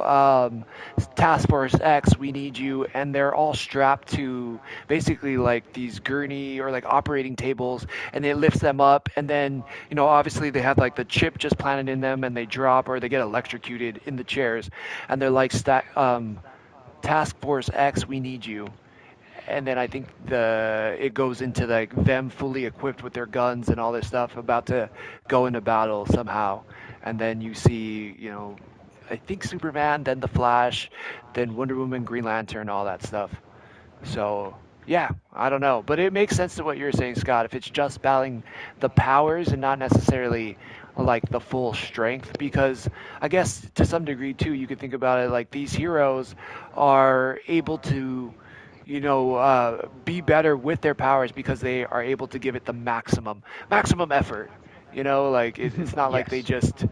Task Force X, we need you, and they're all strapped to basically like these gurney or like operating tables, and it lifts them up, and then obviously they have like the chip just planted in them, and they drop or they get electrocuted in the chairs, and they're like Task Force X, we need you. And then I think it goes into like them fully equipped with their guns and all this stuff, about to go into battle somehow. And then you see, I think Superman, then the Flash, then Wonder Woman, Green Lantern, all that stuff. So yeah, I don't know, but it makes sense to what you're saying, Scott. If it's just battling the powers and not necessarily like the full strength, because I guess to some degree too, you could think about it like these heroes are able to, be better with their powers because they are able to give it the maximum effort. Like it's not like they Yes. just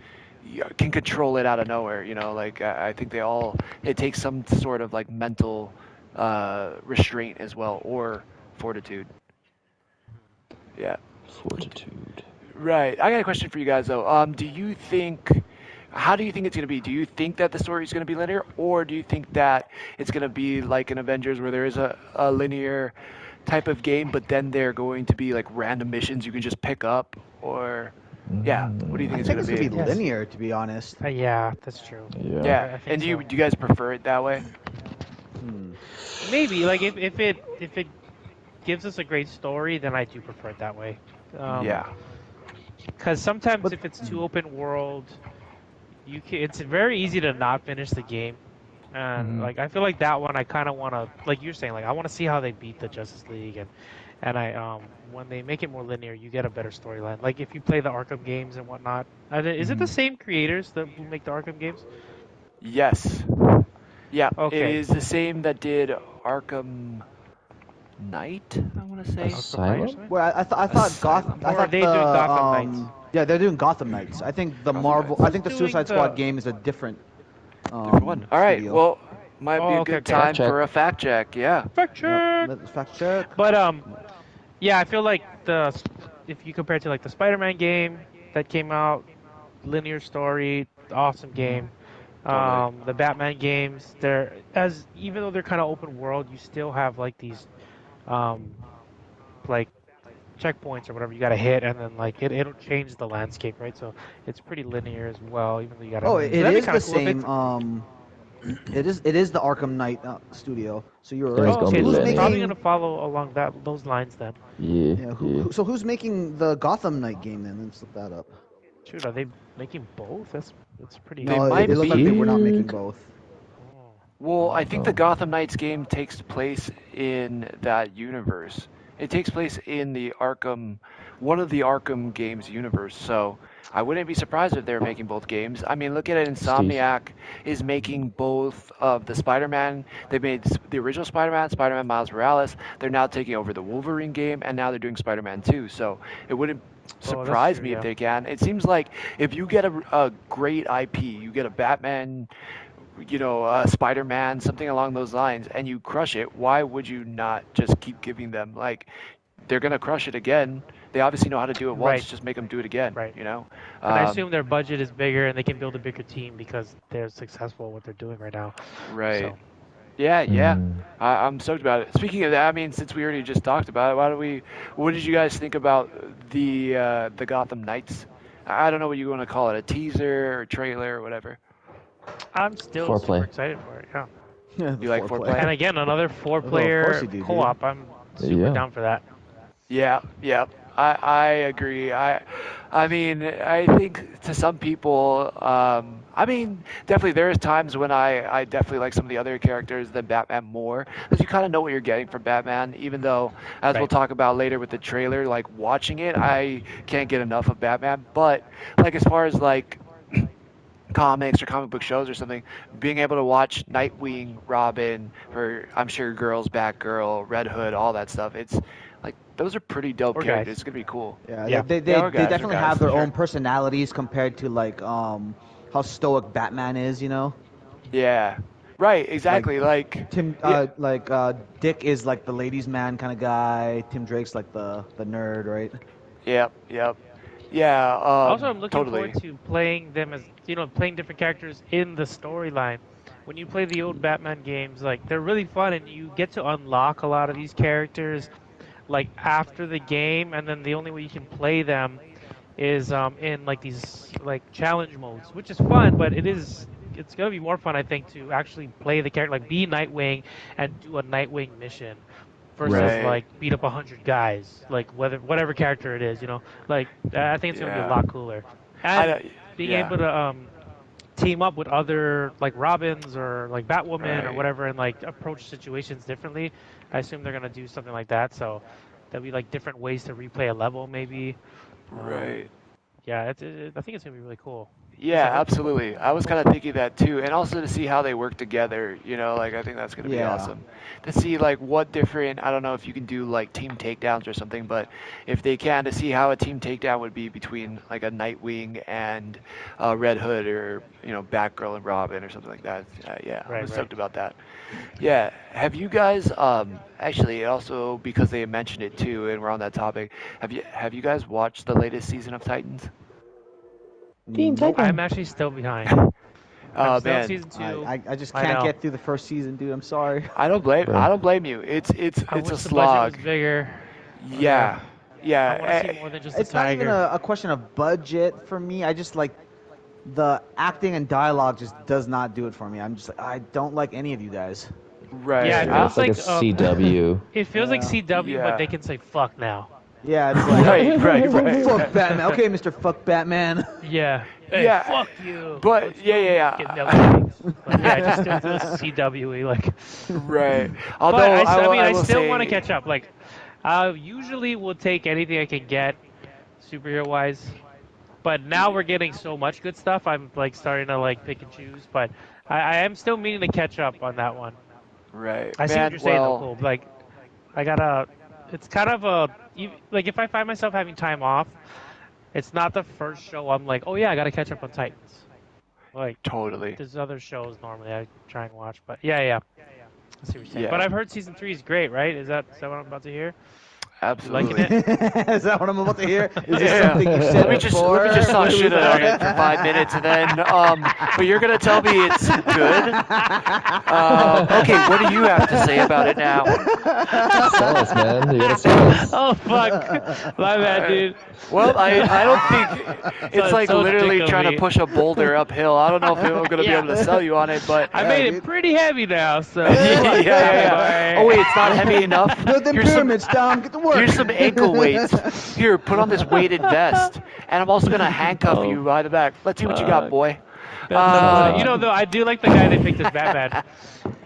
can control it out of nowhere. Like I think it takes some sort of like mental restraint as well, or fortitude. Yeah. Fortitude. Right. I got a question for you guys though. How do you think it's going to be? Do you think that the story is going to be linear, or do you think that it's going to be like in Avengers where there is a linear type of game, but then they're going to be like random missions you can just pick up? Or, yeah, what do you I think Mm, it's think going it's to gonna be be? Yes. linear, to be honest. Yeah, that's true. yeah. Yeah. I And think do you, so. do you guys prefer it that way? Hmm. Maybe like if it gives us a great story, then I do prefer it that way. Um, Yeah. because sometimes But if it's too open world, it's very easy to not finish the game. And Hmm. like I feel like that one, I kind of want to, like you're saying, like I want to see how they beat the Justice League, and I when they make it more linear, you get a better storyline. Like if you play the Arkham games and whatnot, is it the Hmm. same creators that who make the Arkham games? Yes. Yeah. It Okay, is the same that did Arkham Knight, I want to say. Arkham Knight or Asylum? something, well, Asylum. I or are thought they the doing Gotham Knights? yeah, they're doing Gotham Knights. I think Gotham I Knights. think Who's the doing Suicide Squad the? game is a different Different one. All right. studio. Well, might be Oh, a okay, good okay. Fact time check. for a fact check. Yeah. Fact Yep, check. let's fact check. But yeah, I feel like if you compare it to like the Spider-Man game that came out, linear story, awesome game. Totally. The Batman games, they're as even though they're kind of open world, you still have like these um like checkpoints or whatever you gotta hit, and then like it'll change the landscape, right? So it's pretty linear as well, even though you gotta. Oh, So it that'd be is kind the of cool. If same. It is the Arkham Knight studio. So you're Then right. it's Oh, gonna So okay. be So who's it's linear. probably making? gonna follow along those lines then. Yeah, Yeah. yeah. So who's making the Gotham Knight game then? Let's look that up. Shoot, are they making both? That's pretty. They No, it might looks like they be. were not making Appeared. both. Oh. Well, I think the Oh, Gotham Knights game takes place in that universe. It takes place in the Arkham, one of the Arkham games universe. So I wouldn't be surprised if they're making both games. I mean, look at it. Steve. Insomniac is making both of the Spider-Man. They made the original Spider-Man, Spider-Man Miles Morales. They're now taking over the Wolverine game, and now they're doing Spider-Man 2. So it wouldn't Oh, that's surprise true. me if Yeah. they can. It seems like if you get a great IP, you get a Batman, Spider-Man, something along those lines, and you crush it, why would you not just keep giving them, like, they're gonna crush it again. They obviously know how to do it Right. once, just make them do it again, Right. you know? And I Um, assume their budget is bigger and they can build a bigger team because they're successful at what they're doing right now. right. So. Yeah, yeah. Mm. I'm stoked about it. Speaking of that, I mean, since we already just talked about it, what did you guys think about the Gotham Knights? I don't know what you want to call it, a teaser or trailer or whatever. I'm still super Foreplay. excited for it. Yeah. Yeah, You the like foreplay. And foreplay? again, another Oh, of course four-player you do, dude. co-op. I'm super Yeah. down for that. Yeah, yeah. I agree. I mean, I think to some people, I mean, definitely there's times when I definitely like some of the other characters than Batman more, because you kind of know what you're getting from Batman, even though, as we'll Right. talk about later with the trailer, like watching it, I can't get enough of Batman. But like as far as like comics or comic book shows or something, being able to watch Nightwing, Robin, or I'm sure Girls, Batgirl, Red Hood, all that stuff. It's like those are pretty dope Or guys. characters. It's gonna be cool. Yeah, Yeah. Yeah, or they guys, or definitely guys, have their sure. own personalities compared to like how stoic Batman is. Yeah, right, Like exactly. Like, Tim, yeah, Dick is like the ladies' man kind of guy. Tim Drake's like the nerd, right? yep, yep, yeah, Also, I'm looking forward totally. to playing them as, playing different characters in the storyline. When you play the old Batman games, like they're really fun and you get to unlock a lot of these characters like after the game, and then the only way you can play them is in like these like challenge modes, which is fun, but it's gonna be more fun I think to actually play the character, like be Nightwing and do a Nightwing mission versus Right. Right. like beat up 100 guys, like whatever character it is, like I think it's gonna be a Yeah. lot cooler, I and know. being Yeah. able to team up with other like Robins or like Batwoman or Right. whatever and like approach situations differently. I assume they're gonna do something like that, so there'll be like different ways to replay a level maybe. Um, Right. yeah, I think it's gonna be really cool. Yeah, absolutely. I Looking was forward kind of to it. thinking that too, and also to see how they work together. Like I think that's going to be Yeah. awesome. To see like what different. I don't know if you can do like team takedowns or something, but if they can, to see how a team takedown would be between like a Nightwing and Red Hood, or Batgirl and Robin or something like that. Yeah, I'm Right, right. stoked about that. Yeah. Have you guys actually also, because they mentioned it too, and we're on that topic, have you guys watched the latest season of Titans? Teen Nope. I'm Titan. actually still behind. I'm Oh still on man, season two. I just I can't know. get through the first season, dude. I'm sorry. I Bro. don't blame you. I It's a wish the budget was slog. bigger. Yeah. Yeah, I want to see yeah, more than just a It's not even tiger. a question of budget for me. I just like the acting and dialogue just does not do it for me. I'm just like, I don't like any of you guys. Yeah, right. it Yeah, feels it's like a like CW. it feels like Yeah. CW, but they Yeah, can say fuck now. Yeah, it's like right, right, fuck right. Batman. Okay, Mr. Fuck Batman. Yeah. Hey, Yeah, fuck you. but But yeah, still yeah, get yeah. milkshakes. But yeah, it just still feels CW-y, like. Right. But Although I will, I I will still want to say, catch up. Like, I usually will take anything I can get, superhero-wise. But now we're getting so much good stuff. I'm like starting to like pick and choose. But I am still meaning to catch up on that one. right, I see what man. you're saying though, Well, Cole. Like, I gotta. It's kind of a like if I find myself having time off, it's not the first show I'm like, oh yeah, I gotta catch up on Titans. Like, totally. there's other shows normally I try and watch. But yeah, yeah. I see what you're saying. But Yeah. I've heard season 3 is great, right? Is that what I'm about to hear? Absolutely. Liking it? Is that what I'm about to hear? Is this Yeah. something you said Let me just before? talk shit on it for 5 minutes, and then but you're gonna tell me it's good. Okay, what do you have to say about it now? Sell us, man. You gotta sell us. Oh fuck! My bad, dude. Well, I don't think it's like so literally dick of trying to me. push a boulder uphill. I don't know if I'm gonna be Yeah. able to sell you on it, but I Yeah, made dude. it pretty heavy now, so. yeah. Oh wait, it's not heavy enough. Build them Here's some pyramids, Dom. Get to work. Here's some ankle weights. Here, put on this weighted vest, and I'm also gonna handcuff Oh, you by the back. Let's see what you got, fuck. boy. That's so funny. You know, though, I do like the guy they picked as Batman.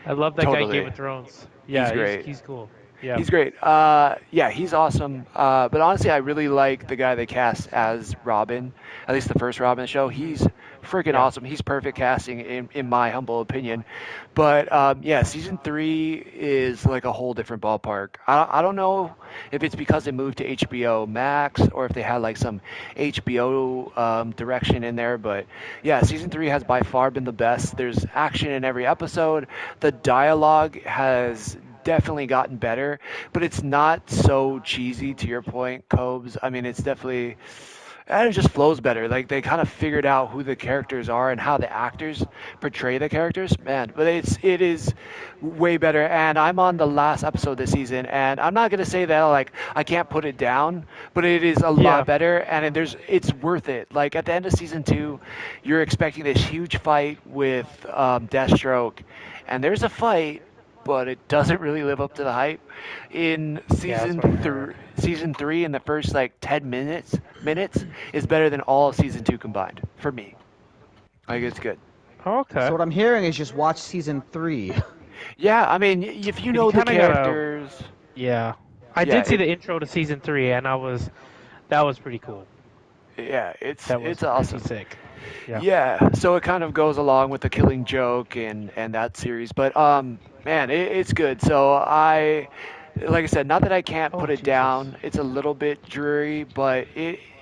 I love that guy in Totally. Game of Thrones. Yeah, He's great. He's cool. Yeah. He's great. Yeah, he's awesome. But honestly, I really like the guy they cast as Robin. At least the first Robin show. He's freaking Yeah. awesome. He's perfect casting in my humble opinion. But yeah, season 3 is like a whole different ballpark. I don't know if it's because it moved to HBO Max or if they had like some HBO direction in there. But yeah, season 3 has by far been the best. There's action in every episode. The dialogue has definitely gotten better, but it's not so cheesy to your point, Cobes. I mean, it's definitely and it just flows better. Like they kind of figured out who the characters are and how the actors portray the characters. Man, but it is way better. And I'm on the last episode this season, and I'm not gonna say that like I can't put it down, but it is a Yeah. lot better, and it's worth it. Like at the end of season 2, you're expecting this huge fight with Deathstroke, and there's a fight, but it doesn't really live up to the hype. In Yeah, that's what I heard. season 3, in the first like 10 minutes is better than all of season 2 combined for me. Like it's good. Okay. So what I'm hearing is just watch season 3. Yeah, I mean, if you You know the kinda gotta- characters, Yeah. I Yeah, did see it- the intro to season 3, and that was pretty cool. yeah, it's That was it's awesome. pretty sick. Yeah. Yeah, so it kind of goes along with the Killing Joke and that series, but man, it's good. So like I said, not that I can't Oh, put it Jesus. down. It's a little bit dreary, but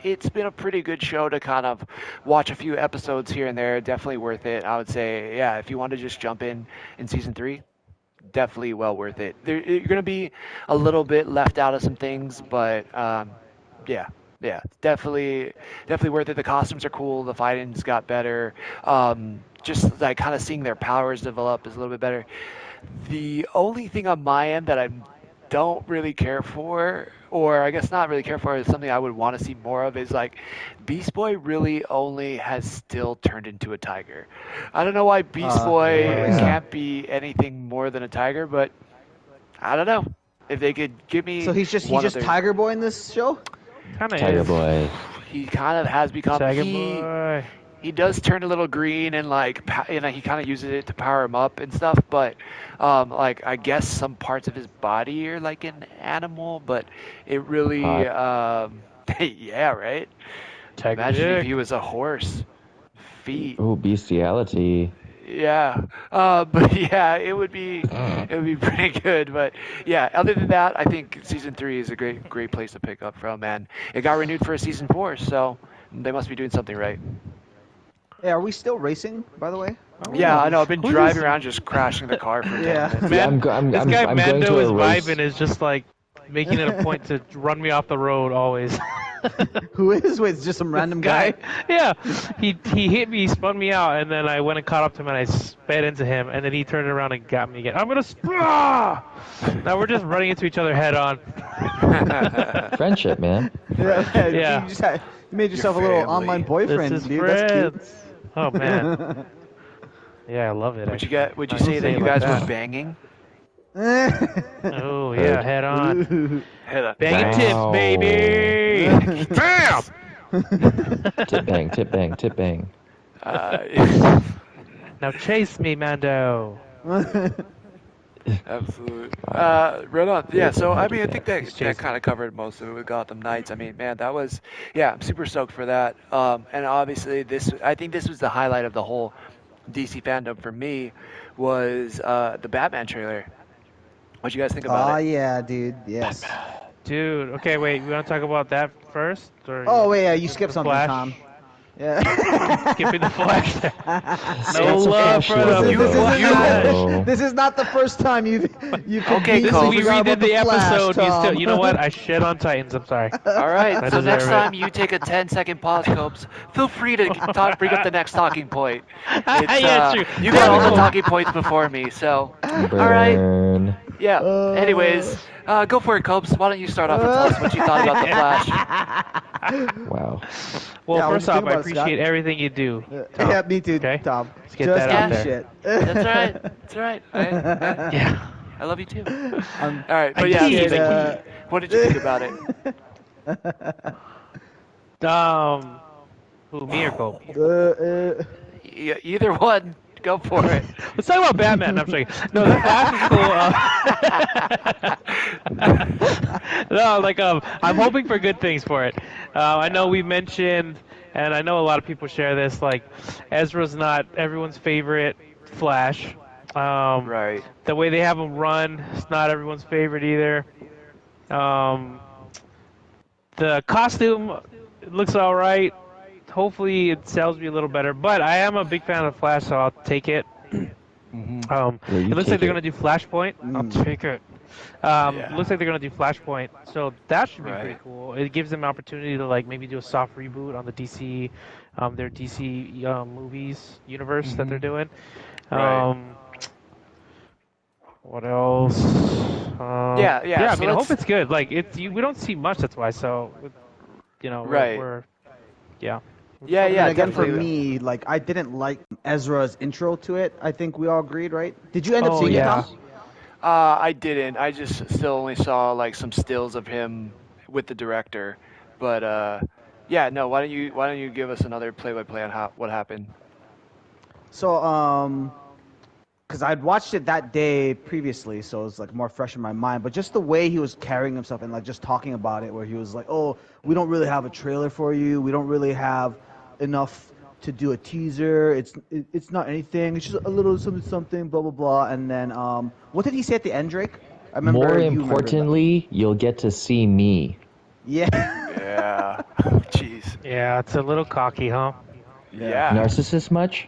it's been a pretty good show to kind of watch a few episodes here and there. Definitely worth it. I would say, yeah, if you want to just jump in season 3, definitely well worth it. You're gonna be a little bit left out of some things, but yeah, yeah, definitely worth it. The costumes are cool. The fighting's got better. Just like kind of seeing their powers develop is a little bit better. The only thing on my end that I don't really care for, or I guess not really care for, is something I would want to see more of, is like Beast Boy really only has still turned into a tiger. I don't know why Beast Boy yeah. can't be anything more than a tiger, but I don't know. If they could give me So he's just one of their- Tiger Boy in this show? Kind of Tiger is. Boy. he kind of has become Tiger Boy. he does turn a little green and like he kind of uses it to power him up and stuff, but like I guess some parts of his body are like an animal, but it really yeah, right. Tiger Imagine if Dick. he was a horse. Feet. Ooh, bestiality. Yeah, but yeah, it would be pretty good. But yeah, other than that, I think season 3 is a great place to pick up from, and it got renewed for a season 4, so they must be doing something right. Hey, are we still racing, by the way? Yeah, I know. I've been Who's driving this? around just crashing the car for 10 Yeah. minutes. Yeah, I'm going This guy to Mando a is race. vibing is just like making it a point to run me off the road always. Who is? Wait, it's just some random guy? Yeah, he hit me, he spun me out, and then I went and caught up to him and I sped into him, and then he turned around and got me again. I'm gonna Now we're just running into each other head on. Friendship, man. Yeah. You made yourself a little family. online boyfriend, This is dude. That's friends. Oh man. Yeah, I love it. Would you actually. say that you like guys were that. banging? cute. Oh yeah, head on. Head up. Banging Wow. tips, baby. Bam. Tip bang, tip bang, tip bang. Now chase me, Mando. Absolutely. Right on. Yeah, so I mean, I think that chasing. kind of covered most of it with Gotham Knights. I mean, man, that was, yeah, I'm super stoked for that. And obviously, I think this was the highlight of the whole DC fandom for me, was the Batman trailer. What you guys think about Oh, it? yeah, dude. Yes. Dude, okay, wait. We want to talk about that first? Or Oh, wait, yeah, you skipped something, Flash? Tom. Yeah. Skipping the Flash there. It's No a love for Flash the logo. Flash. This is not the first time you've Okay, conveniently Cole. We forgot redid about the Flash, episode. Tom. You know what? I shit on Titans. I'm sorry. All right. I So next deserve time it. you take a 10-second pause, Copes, feel free to bring up the next talking point. It's Yeah, true. you got Damn it, all the Cole. talking points before me. So, all right. Burn. Yeah. Anyways, go for it, Copes. Why don't you start off and tell us what you thought about the Flash? Wow. Well, Yeah, what'd first you off, think I about it, Scott? appreciate everything you do. Tom. Yeah, me too, Okay? Tom. Let's get Just that out give me there. shit. That's all right. That's all right. Yeah. I love you too. I'm, All right, I but yeah, did, so what did you think about it? Who, me or Cole? Either one, go for it. Let's talk about Batman. No, I'm joking. No, the Flash was cool. No, like I'm hoping for good things for it. I know we mentioned, and I know a lot of people share this. Like, Ezra's not everyone's favorite Flash. Right. The way they have him run, it's not everyone's favorite either. The costume looks all right. Hopefully, it sells me a little better. But I am a big fan of Flash, so I'll take it. Yeah, you It looks like take they're it. gonna do Flashpoint. I'll take it. Yeah. Looks like they're gonna do Flashpoint, so that should be Right. pretty cool. It gives them an opportunity to like maybe do a soft reboot on the DC, their DC movies universe that they're doing. Right. What else? Yeah. Yeah, I So mean, I hope let's. it's good. Like, we don't see much. That's why. So, Right. Yeah. Yeah. and again, for Definitely. me, like, I didn't like Ezra's intro to it. I think we all agreed, right? Did you end up Oh, seeing yeah. it, Tom? I didn't. I just still only saw like some stills of him with the director, but yeah. No. Why don't you give us another play-by-play on what happened? So, because I'd watched it that day previously, so it was like more fresh in my mind. But just the way he was carrying himself and like just talking about it, where he was like, "Oh, we don't really have a trailer for you. We don't really have enough to do a teaser. It's not anything. It's just a little something, blah blah blah." And then, what did he say at the end, Drake? I remember. More you remembered that. importantly, you'll get to see me. Yeah. Yeah. Jeez. Yeah, it's a little cocky, huh? Yeah. Narcissist much?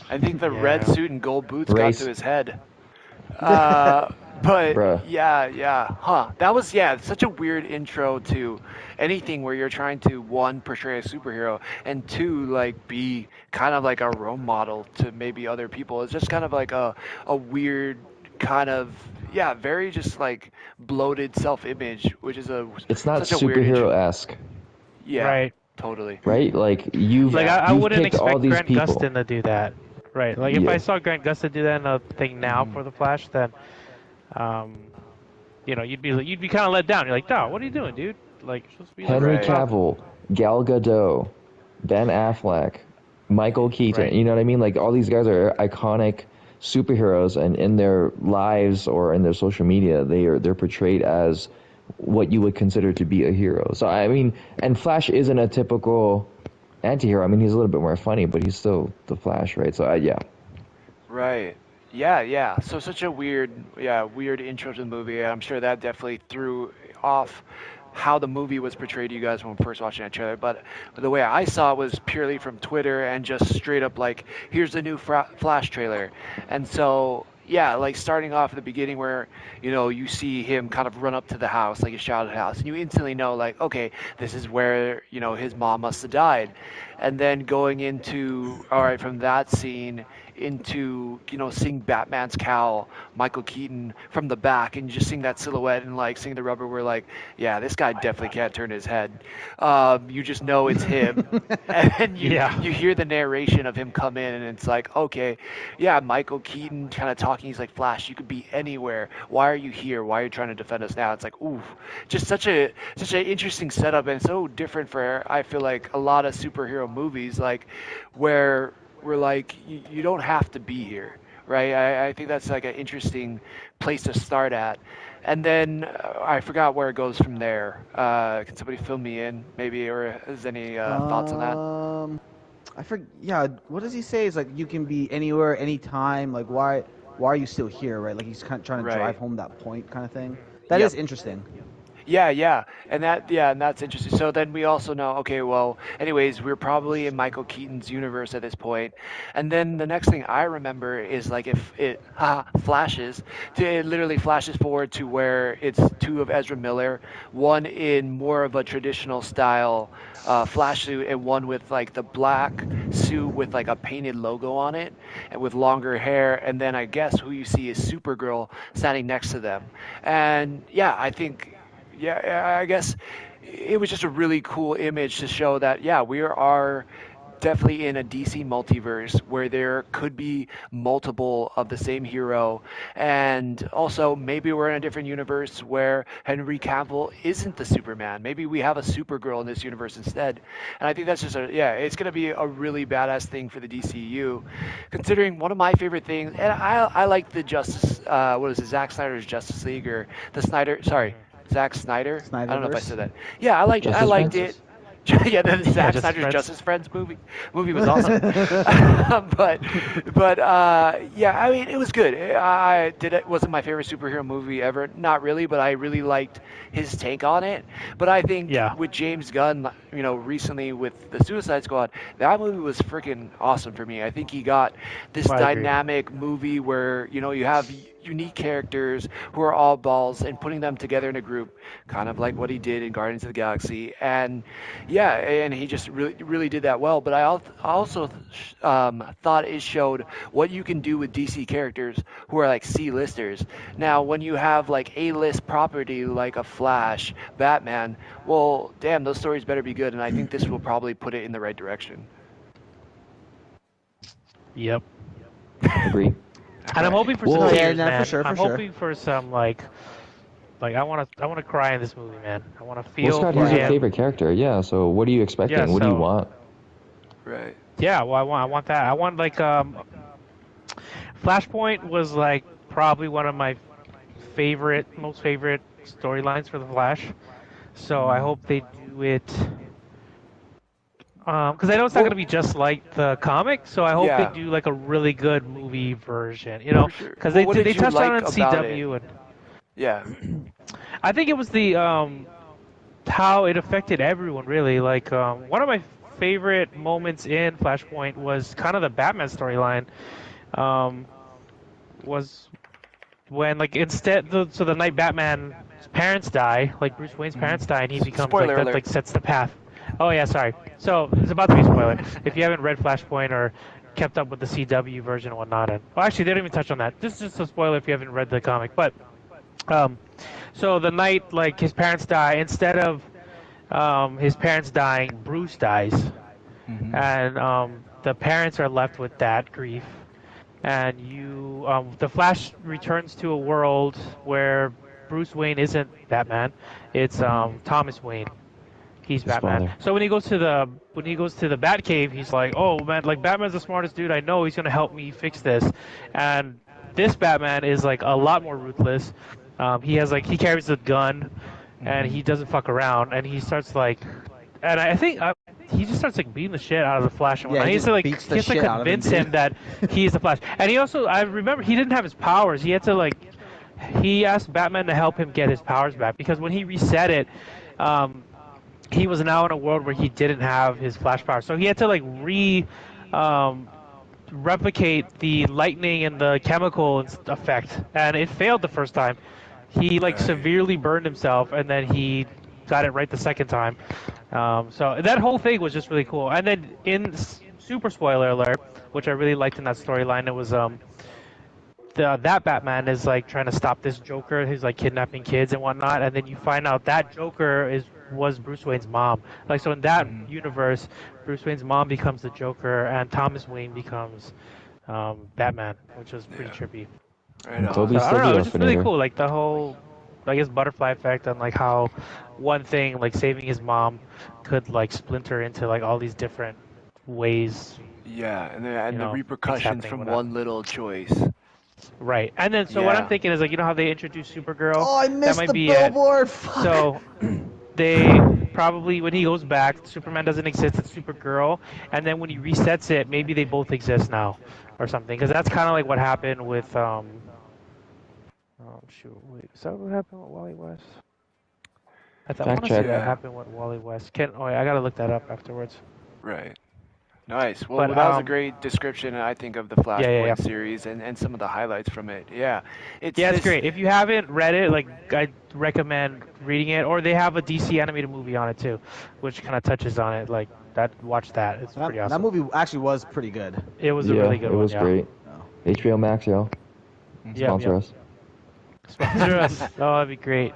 I think the red Yeah. suit and gold boots Race. got to his head. But Bruh. yeah, That was such a weird intro to anything where you're trying to one portray a superhero and two like be kind of like a role model to maybe other people. It's just kind of like a weird kind of very just like bloated self-image, which is It's not such a weird intro. superhero-esque, Yeah, Right. totally. right? Like you've Like, I you've wouldn't picked all expect these Grant people. Gustin to do that. Right. Like, if Yeah. I saw Grant Gustin do that in a thing now for the Flash, then, you'd be kind of let down. You're like, "No, what are you doing, dude?" Like, you're supposed to be like, Henry Right. Cavill, Gal Gadot, Ben Affleck, Michael Keaton. Right. You know what I mean? Like all these guys are iconic superheroes, and in their lives or in their social media, they're portrayed as what you would consider to be a hero. So I mean, and Flash isn't a typical anti-hero. I mean, he's a little bit more funny, but he's still the Flash, right? So yeah. Right. Yeah. So such a weird intro to the movie. I'm sure that definitely threw off how the movie was portrayed to you guys when first watching that trailer. But the way I saw it was purely from Twitter and just straight up like, here's the new Flash trailer. And so, yeah, like starting off at the beginning where, you see him kind of run up to the house, like a shrouded house, and you instantly know, like, okay, this is where, his mom must have died. And then going into, all right, from that scene into, seeing Batman's cowl, Michael Keaton from the back, and you just seeing that silhouette and like seeing the rubber, we're like, yeah, this guy definitely can't turn his head. You just know it's him. And then you hear the narration of him come in, and it's like, okay, yeah, Michael Keaton kind of talking. He's like, Flash, you could be anywhere. Why are you here? Why are you trying to defend us now? It's like, ooh, just such an interesting setup, and so different for, I feel like, a lot of superhero movies, like where we're like, you don't have to be here, right? I think that's like an interesting place to start at. And then I forgot where it goes from there. Can somebody fill me in, maybe, or is any thoughts on that? I forget. Yeah, what does he say? It's like you can be anywhere, anytime. Like, why are you still here? Right? Like he's kind of trying to Right. drive home that point, kind of thing. That Yep. is interesting. Yeah, and that's interesting. So then we also know, okay, well, anyways, we're probably in Michael Keaton's universe at this point, and then the next thing I remember is like if it flashes to it literally flashes forward to where it's two of Ezra Miller, one in more of a traditional style flash suit, and one with like the black suit with like a painted logo on it and with longer hair, and then I guess who you see is Supergirl standing next to them, and yeah, I think yeah, I guess it was just a really cool image to show that, yeah, we are definitely in a DC multiverse where there could be multiple of the same hero. And also, maybe we're in a different universe where Henry Cavill isn't the Superman. Maybe we have a Supergirl in this universe instead. And I think that's just yeah, it's going to be a really badass thing for the DCU. Considering one of my favorite things, and I like the Justice, what is it, Zack Snyder's Justice League or the Snyder, sorry, Zack Snyder. I don't know if I Snyderverse. said that. Yeah, I Justice liked Friends? it. Yeah, the Yeah, Zack Justice Snyder's Friends. Justice Friends movie was awesome. but yeah, I mean it was good. I did it wasn't my favorite superhero movie ever, not really, but I really liked his take on it. But I think Yeah, with James Gunn, recently with the Suicide Squad, that movie was freaking awesome for me. I think he got this I agree. dynamic movie where you have unique characters who are all balls and putting them together in a group, kind of like what he did in Guardians of the Galaxy. And yeah, and he just really did that well. But I also thought it showed what you can do with DC characters who are like C-listers. Now, when you have like A-list property like a Flash, Batman, well, damn, those stories better be good. And I think this will probably put it in the right direction. Yep. Agree. And I'm hoping for some Well, Yeah, tears, no, for man. sure, I'm for sure. hoping for some like I wanna cry in this movie, man. I wanna Well, feel Scott, for he's your him. favorite character. Yeah, so what are you Yeah. expecting? What do you So want? Right. yeah, well, I want that. I want like Flashpoint was like probably one of my most favorite storylines for the Flash. So I hope they do it. Because I know it's not going Well, to be just like the comic, so I hope they yeah, do like a really good movie version. for sure. Because Well, they what they did you touched on like it in about it? CW, and Yeah. I think it was the how it affected everyone really. Like one of my favorite moments in Flashpoint was kind of the Batman storyline. Um, was when like so the night Batman's parents die, like Bruce Wayne's parents die, and he becomes like Spoiler that alert. like sets the path. Oh yeah, sorry. So it's about to be a spoiler. If you haven't read Flashpoint or kept up with the CW version and whatnot, and well, actually they don't even touch on that. This is just a spoiler if you haven't read the comic. But um, so the night like his parents die, instead of his parents dying, Bruce dies, Hmm. and the parents are left with that grief, and the Flash returns to a world where Bruce Wayne isn't Batman. It's Thomas Wayne. He's His Batman. father. So when he goes to the Batcave, he's like, "Oh man, like Batman's the smartest dude I know. He's gonna help me fix this." And this Batman is like a lot more ruthless. He carries a gun, and Hmm. he doesn't fuck around. And he starts like, and I think he just starts like beating the shit out of the Flash and Yeah, whatnot. he He has just to like beats he the has to shit out of him, convince dude. him that he's the Flash. And I remember he didn't have his powers. He asked Batman to help him get his powers back because when he reset it, um, he was now in a world where he didn't have his flash power. So he had to like um, replicate the lightning and the chemical effect, and it failed the first time. He like Right. severely burned himself, and then he got it right the second time. So that whole thing was just really cool. And then super spoiler alert, which I really liked in that storyline, it was that Batman is like trying to stop this Joker who's like kidnapping kids and whatnot, and then you find out that Joker was Bruce Wayne's mom. Like so in that Hmm. universe, Bruce Wayne's mom becomes the Joker and Thomas Wayne becomes Batman, which was pretty Yeah. trippy. Right Toby on. So I still don't the know, it was just really orphanator. cool. Like the whole, I guess, butterfly effect and like how one thing like saving his mom could like splinter into like all these different ways, Yeah, and the things repercussions happening, from whatnot. one little choice. Right. And then, so what I'm Yeah. thinking is like, how they introduced Supergirl? Oh, I That missed might the be it. billboard. Fuck. So they probably, when he goes back, Superman doesn't exist, it's Supergirl. And then when he resets it, maybe they both exist now or something. Because that's kind of like what happened with, oh shoot, wait, is that what happened with Wally West? I Fact want to see check. that happen with Wally West. I gotta look that up afterwards. Right. Nice. Well, But that was a great description, I think, of the Flashpoint yeah. series and some of the highlights from it. Yeah. It's Yeah, it's this. great. If you haven't read it, like I recommend reading it. Or they have a DC animated movie on it too, which kind of touches on it. Like that. Watch that. It's pretty That awesome. movie actually was pretty good. It was a really good it one. was great. Oh. HBO Max, yo. Yeah, Sponsor us. Sponsor us. Oh, that'd be great.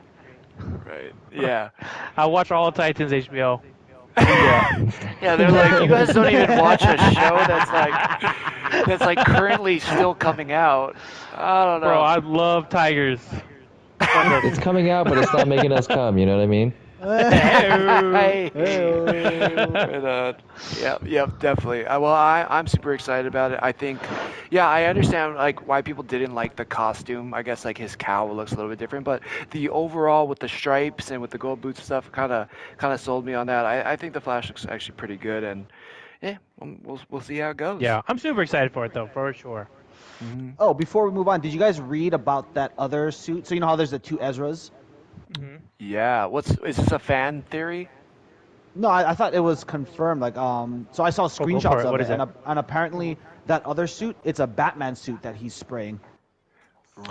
Right. Yeah. I watch all Titans HBO. Yeah, they're like, you guys don't even watch a show that's like currently still coming out. I don't know. Bro, I love Tigers. It's coming out, but it's not making us come. You know what I mean? Hey. Yep, definitely. Well, I'm super excited about it. I think, yeah, I understand like why people didn't like the costume. I guess like his cowl looks a little bit different, but the overall with the stripes and with the gold boots stuff kind of sold me on that. I think the Flash looks actually pretty good, and yeah, we'll see how it goes. Yeah, I'm super excited for it though, for sure. Mm-hmm. Oh, before we move on, did you guys read about that other suit? So you know how there's the two Ezras? Yeah. Is this a fan theory? No, I thought it was confirmed. Like, so I saw go for screenshots it. of What it, is it? and apparently that other suit, it's a Batman suit that he's spraying.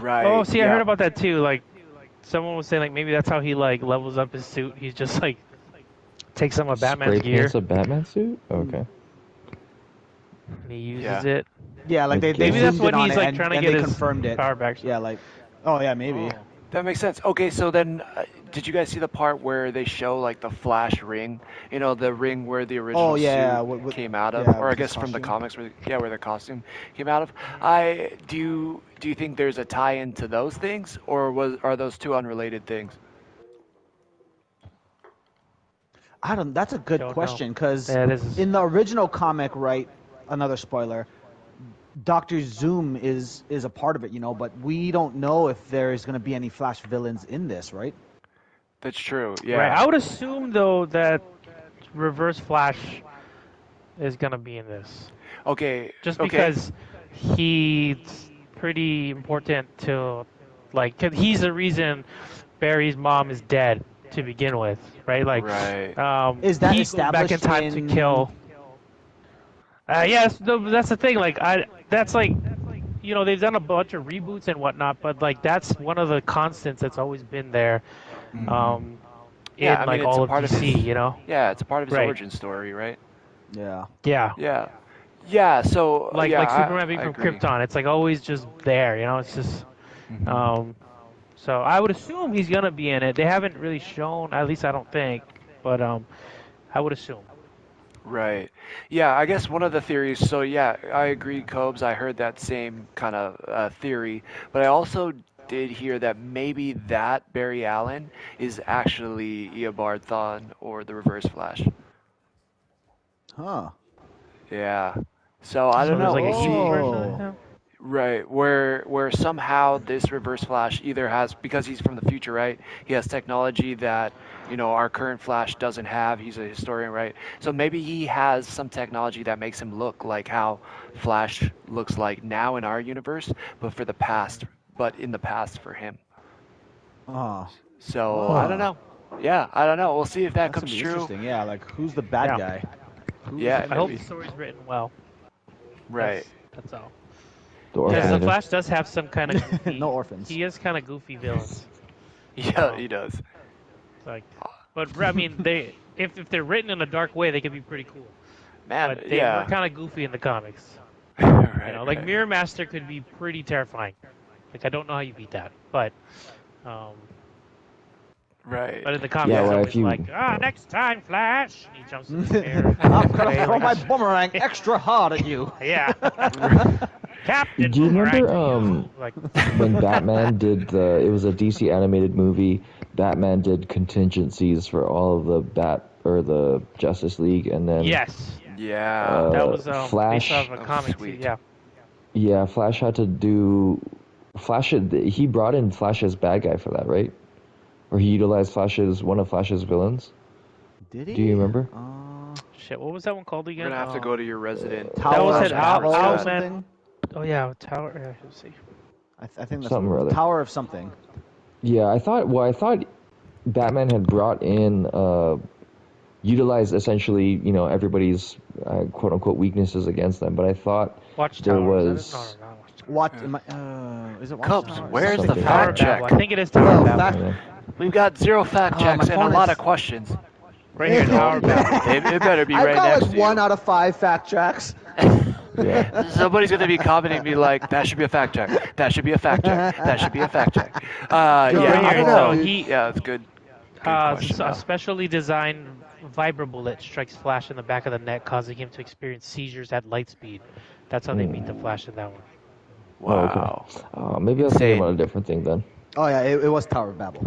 Right. Oh, see, I yeah. heard about that too. Like, someone was saying like maybe that's how he like levels up his suit. He's just like takes some of Batman's Spray gear paints a Batman suit? Okay. and he uses Yeah. it. Yeah, like they Maybe zoomed that's when in on he's it like and, trying to and get they his confirmed it. power back. Yeah, like, oh yeah, maybe. That makes sense. Okay, so then, did you guys see the part where they show like the Flash ring? You know, the ring where the original Oh, yeah, suit with- came out of, yeah, or I with his guess from the costume. comics, where the costume came out of. Do you think there's a tie-in to those things, or are those two unrelated things? That's a good Don't know. question because Yeah, it is. in the original comic, right? Another spoiler. Doctor Zoom is a part of it, you know, but we don't know if there is going to be any Flash villains in this, right? That's true. Yeah. Right. I would assume though that Reverse Flash is gonna be in this, Okay. just okay. because he's pretty important to, like, 'cause he's the reason Barry's mom is dead to begin with, right? Like, Right. Is that he goes back in established time in- to kill. Yes, that's the thing. Like, that's like, you know, they've done a bunch of reboots and whatnot, but like that's one of the constants that's always been there. In Yeah, I mean, like it's all a of part of DC, his- you know. Yeah, it's a part of his Right. origin story, right? Yeah. Yeah. Yeah. Yeah. So Like yeah, Superman being I from agree. Krypton, it's like always just there, you know. It's just, so I would assume he's gonna be in it. They haven't really shown, at least I don't think, but I would assume. Right. Yeah, I guess one of the theories, so yeah, I agree, Cobes. I heard that same kind of theory, but I also did hear that maybe that Barry Allen is actually Eobard Thawne or the Reverse Flash. Huh. Yeah. So I So don't there's know. like a We'll evil see. version of him. Right, where somehow this Reverse Flash either has, because he's from the future, right? He has technology that, you know, our current Flash doesn't have. He's a historian, right? So maybe he has some technology that makes him look like how Flash looks like now in our universe, but in the past for him. Oh. So I don't know. Yeah, I don't know. We'll see if that That's comes gonna be true. interesting. Yeah, like who's the bad Yeah. guy? Yeah, I hope maybe. the story's written well. Right. That's all. The Because the orphanage. Flash does have some kind of goofy, No orphans. He has kind of goofy villains. Yeah, he does. Like, but I mean, if they're written in a dark way, they can be pretty cool. Man, But they yeah. were kind of goofy in the comics. Right, You know, like right. Mirror Master could be pretty terrifying. Like I don't know how you beat that, but Right. in the comics, Yeah, it's well, always if you- like, next time, Flash. And he jumps in the air. I'm gonna throw Like- my boomerang extra hard at you. Yeah. Captain. Do you remember Boomerang. Like, when Batman did it was a DC animated movie. Batman did contingencies for all of the Justice League, and then yes, Yeah. that was Flash. based off a Oh, comic. sweet. Yeah. Yeah, Flash had to do he brought in Flash as bad guy for that, right? Or he utilized one of Flash's villains. Did he? Do you remember? Shit, what was that one called You're again? gonna have to go to your resident. Tower was of it, Babel or Owlman. something? Oh yeah, Tower. Yeah, let's see. I think that's Something or other. Tower of something. Yeah, I thought Batman had brought in, utilized essentially, everybody's quote unquote weaknesses against them. But I thought there Watchtower. was. No, What? Is it Cubs, Watchtower? where's the Something Tower fact of check? Babel. I think it is Tower of Babel. fact- We've got 0 fact checks my and a phone lot is- of questions. Right here, Tower of Babel. It better be I've right got next like to 1 you. out of 5 fact checks. Yeah. Somebody's going to be commenting me like, that should be a fact check. That should be a fact check. That should be a fact check. Yeah, Right I here, don't know. so he- Yeah, it's good. Question, A though. specially designed vibra bullet strikes Flash in the back of the neck, causing him to experience seizures at light speed. That's how they beat the Flash in that one. Wow. Maybe I was thinking Insane. about a different thing then. Oh yeah, it was Tower of Babel.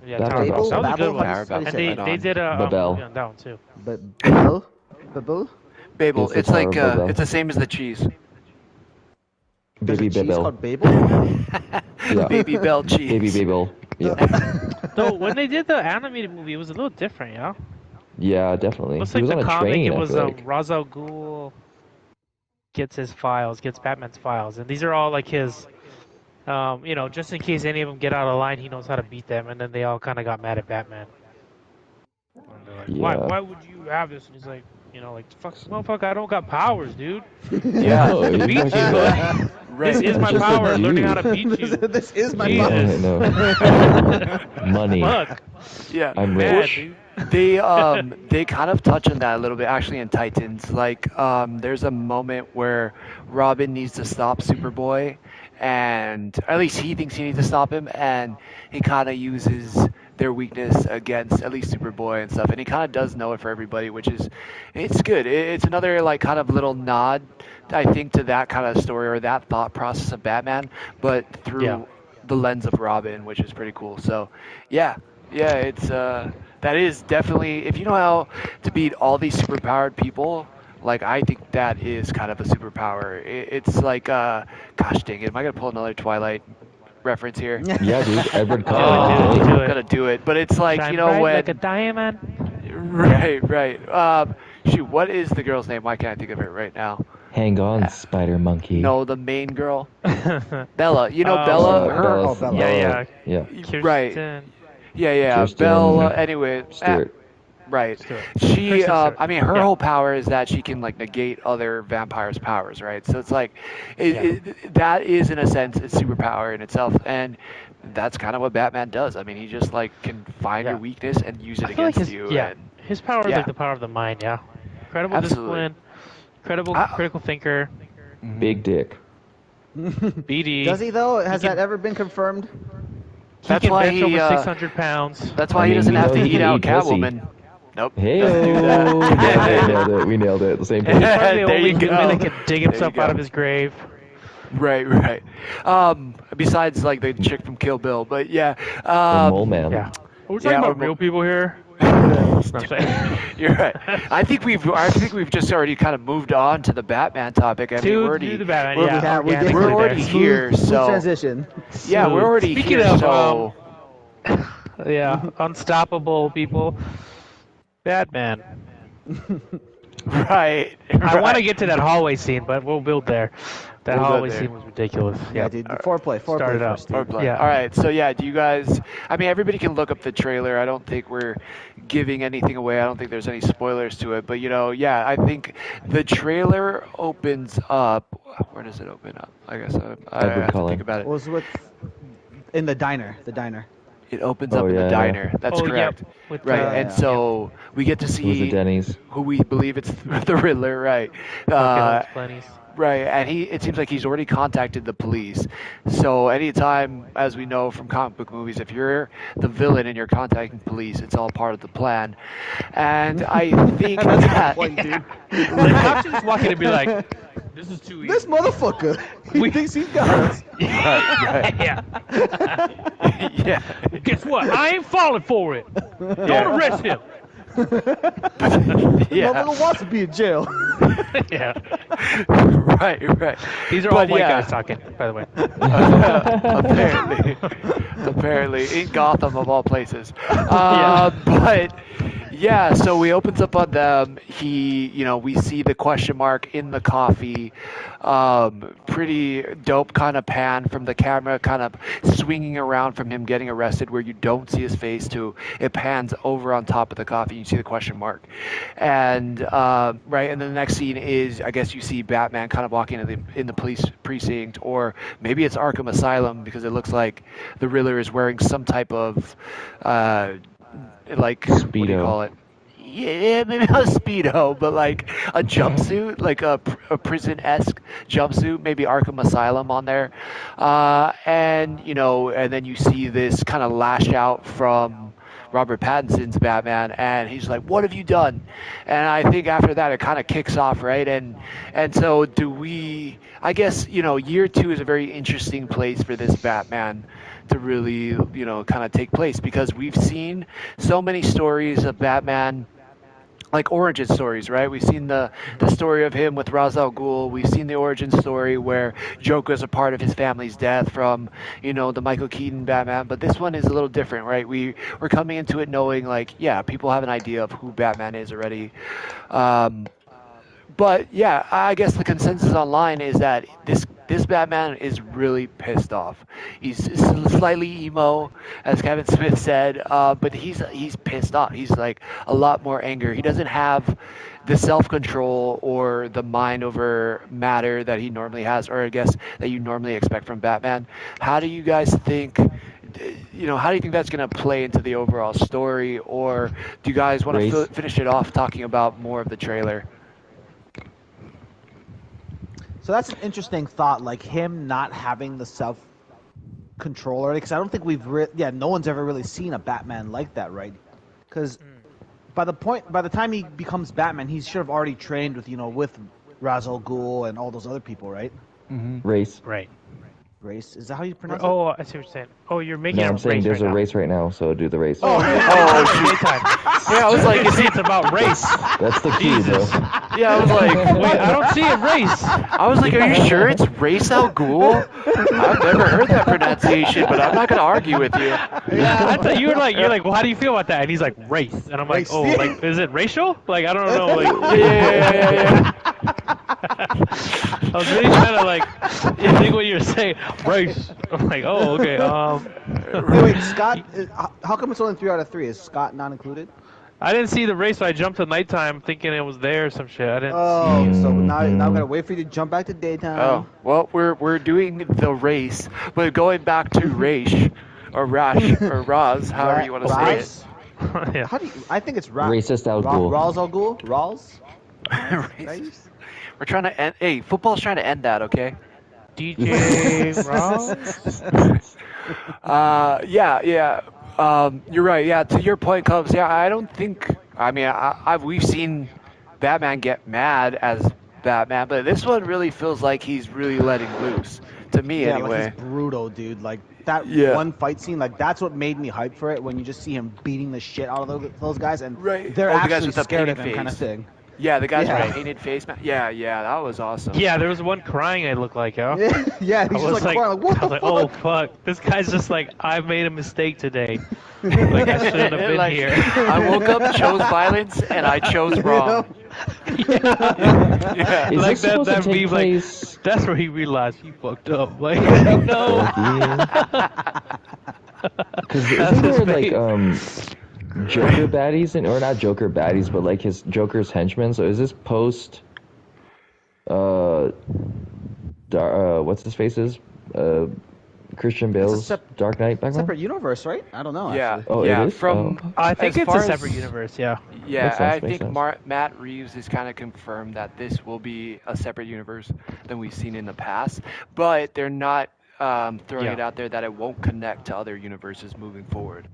Yeah, That Tower of was Babel. That was a Babel? good one. Tower of Babel. And Right they did a Babel. movie on that one too. But Babel? Babel. It's the It's like, Tower of Babel. it's the same as the cheese. There's Baby a cheese Babel. called Babel? Yeah. Baby Bell cheese. Baby Babel. Yeah. Though when they did the animated movie, it was a little different, yeah. Yeah, definitely. Looks He like was on the a comic. train, It I was feel like. Ra's al Ghul gets Batman's files, and these are all like his. Just in case any of them get out of line, he knows how to beat them, and then they all kind of got mad at Batman. And they're like, Yeah. why would you have this? And he's like, fuck, motherfucker, I don't got powers, dude. Yeah. Oh, To beat you, yeah. Right. this is my Just a power, learning dude. how to beat you. This is my Jesus. mom. I know. Money. Fuck. Yeah. I'm Mad, rich. dude. They kind of touch on that a little bit actually in Titans. Like there's a moment where Robin needs to stop Superboy, and at least he thinks he needs to stop him, and he kind of uses their weakness against at least Superboy and stuff, and he kind of does know it for everybody, which is it's good. It's another like kind of little nod, I think, to that kind of story or that thought process of Batman, but through the lens of Robin, which is pretty cool. So yeah, it's that is definitely, if you know how to beat all these superpowered people, like I think that is kind of a superpower. It's like gosh dang it, am I gonna pull another Twilight reference here? Yeah, dude. Edward Oh, Cullen. dude, right? do I'm gonna do it, but it's like Shine you know bright when like a diamond. right. Shoot, what is the girl's name? Why can't I think of it right now? Hang on, Spider Monkey. No, the main girl, Bella. You know Oh, Bella. Bella. Bella. Yeah. Yeah. Right. Kirsten. Yeah. Kirsten Bella. Anyway, Stewart. right. Stewart. She, Kristen Stewart. I mean, her Yeah. whole power is that she can like negate other vampires' powers, right? So it's like, that is in a sense a superpower in itself, and that's kind of what Batman does. I mean, he just like can find Yeah. your weakness and use it I feel like against you. And his power is yeah. like the power of the mind. Yeah. Incredible Absolutely. discipline. Incredible critical thinker. Big dick. BD. Does he though? Has can- that ever been confirmed? He That's can why bench he, over uh, 600 pounds. that's why I he mean, doesn't we have know to he eat can out eat pussy. Catwoman. Nope. Hey, doesn't do that. we nailed it. We nailed it. The same He's thing. probably the There only you human go. that can dig himself There you out go. of his grave. Right. Besides like the chick from Kill Bill, but yeah. The Mole Man. Yeah. We're Yeah, talking about or- real people here. No, I'm saying. You're right. I think we've just already kind of moved on to the Batman topic. I mean, To we're already, the Batman, we're, yeah. we did. organically we're there. already here, Smooth so transition. yeah, we're already Speaking here. of, So Yeah, unstoppable people. Batman. right. I want to get to that hallway scene, but we'll build there. That We'll go hallway there. scene was ridiculous. Yeah, dude. Foreplay Started out. first. Dude. Yeah. All right. So yeah, do you guys? I mean, everybody can look up the trailer. I don't think we're giving anything away. I don't think there's any spoilers to it. But I think the trailer opens up. Where does it open up? I guess I have to Cullen. think about it. Was with in the diner. The diner. It opens Oh, up in yeah, the yeah. diner. That's Oh, yep. correct. With, Right, and yeah. so we get to It was the see Denny's. who we believe it's the Riddler, right? Plenty. Right, and it seems like he's already contacted the police. So anytime, as we know from comic book movies, if you're the villain and you're contacting police, it's all part of the plan. And I think that dude. The cops just walk in and be like, "This is too easy." This motherfucker. He thinks he's got us. Yeah. yeah, Guess what? I ain't falling for it. Don't arrest him. yeah, Motherfucker wants to be in jail. Yeah. right. These are all But white yeah. guys talking, by the way. apparently in Gotham of all places. Yeah. But Yeah, so he opens up on them. We see the question mark in the coffee. Pretty dope kind of pan from the camera, kind of swinging around from him getting arrested, where you don't see his face to it pans over on top of the coffee. You see the question mark, and right, and then the next scene is, I guess you see Batman kind of walking in the police precinct, or maybe it's Arkham Asylum because it looks like the Riddler is wearing some type of like what do you Speedo. call it? Yeah, maybe not a speedo, but like a jumpsuit, like a prison-esque jumpsuit, maybe Arkham Asylum on there, and then you see this kind of lash out from Robert Pattinson's Batman, and he's like, "What have you done?" And I think after that, it kind of kicks off, right? And so do we? I guess year two is a very interesting place for this Batman to really kind of take place because we've seen so many stories of Batman, like origin stories, right? We've seen the story of him with Ra's al Ghul. We've seen the origin story where Joker's a part of his family's death from the Michael Keaton Batman. But this one is a little different, right? We're coming into it knowing, like, yeah, people have an idea of who Batman is already. But yeah, I guess the consensus online is that this Batman is really pissed off. He's slightly emo, as Kevin Smith said, but he's pissed off. He's like a lot more anger. He doesn't have the self-control or the mind over matter that he normally has, or I guess that you normally expect from Batman. How do you guys think? How do you think that's going to play into the overall story, or do you guys want to Race. finish it off talking about more of the trailer? So that's an interesting thought, like him not having the self control already. Because I don't think no one's ever really seen a Batman like that, right? Because by the time he becomes Batman, he should have already trained with Ra's al Ghul and all those other people, right? Race. Right. Race, is that how you pronounce Oh, I see what you're saying. Oh, you're making No, a I'm saying race there's right a now. race right now, so do the race. Oh, daytime. Yeah, I was like, See, it's about race. That's the key, bro. yeah, I was like, Wait, I don't see a race. I was like, are you sure it's Ra's al Ghul? I've never heard that pronunciation, but I'm not gonna argue with you. Yeah, I thought you're like, well, how do you feel about that? And he's like, race, and I'm like, Race. oh, like, is it racial? Like, I don't know, like, Yeah. I was really trying to like think what you're saying, race. I'm like, oh, okay. Wait, Scott, how come it's only 3 out of 3? Is Scott not included? I didn't see the race, so I jumped to nighttime thinking it was there or some shit. I didn't Oh, see. so now we gotta wait for you to jump back to daytime. Oh, well, we're doing the race, but going back to Raish, or Rash, or Raz, however you want to say it. Yeah. How do you? I think it's Racist Al Ghul. Ra's al Ghul. Ra's. Racist. We're trying to end. Hey, football's trying to end that, okay? DJ Ross. Yeah. You're right. Yeah, to your point, Cubs. Yeah, I don't think. I mean, we've seen Batman get mad as Batman, but this one really feels like he's really letting loose. To me, Yeah, anyway. like he's brutal, dude. Like that Yeah. one fight scene, like that's what made me hype for it. When you just see him beating the shit out of those guys, and Right. they're Oh, the guys actually with the scared of painted him, kind of face. thing. Yeah, the guys Yeah. with the painted face. Yeah, that was awesome. Yeah, there was one crying. It looked like, yo. Yeah, I he's was just like, crying, like what I was the like, fuck? oh fuck, this guy's just like, I made a mistake today. Like I shouldn't have been Like, here. I woke up, chose violence, and I chose wrong. Yeah. Is Like this supposed that to take meme, like, place? that's where he realized he fucked up. Like, no. Because That's isn't his there like face. Joker baddies or not Joker baddies, but like his Joker's henchmen? So is this post? What's his face's? Christian Bale's Dark Knight background? Separate universe, right? I don't know. Yeah, Actually. Oh, it yeah. is? From Oh. I think as it's far a separate as- universe. Yeah. Yeah, Makes sense, I makes think sense. Matt Reeves has kind of confirmed that this will be a separate universe than we've seen in the past, but they're not throwing Yeah. it out there that it won't connect to other universes moving forward.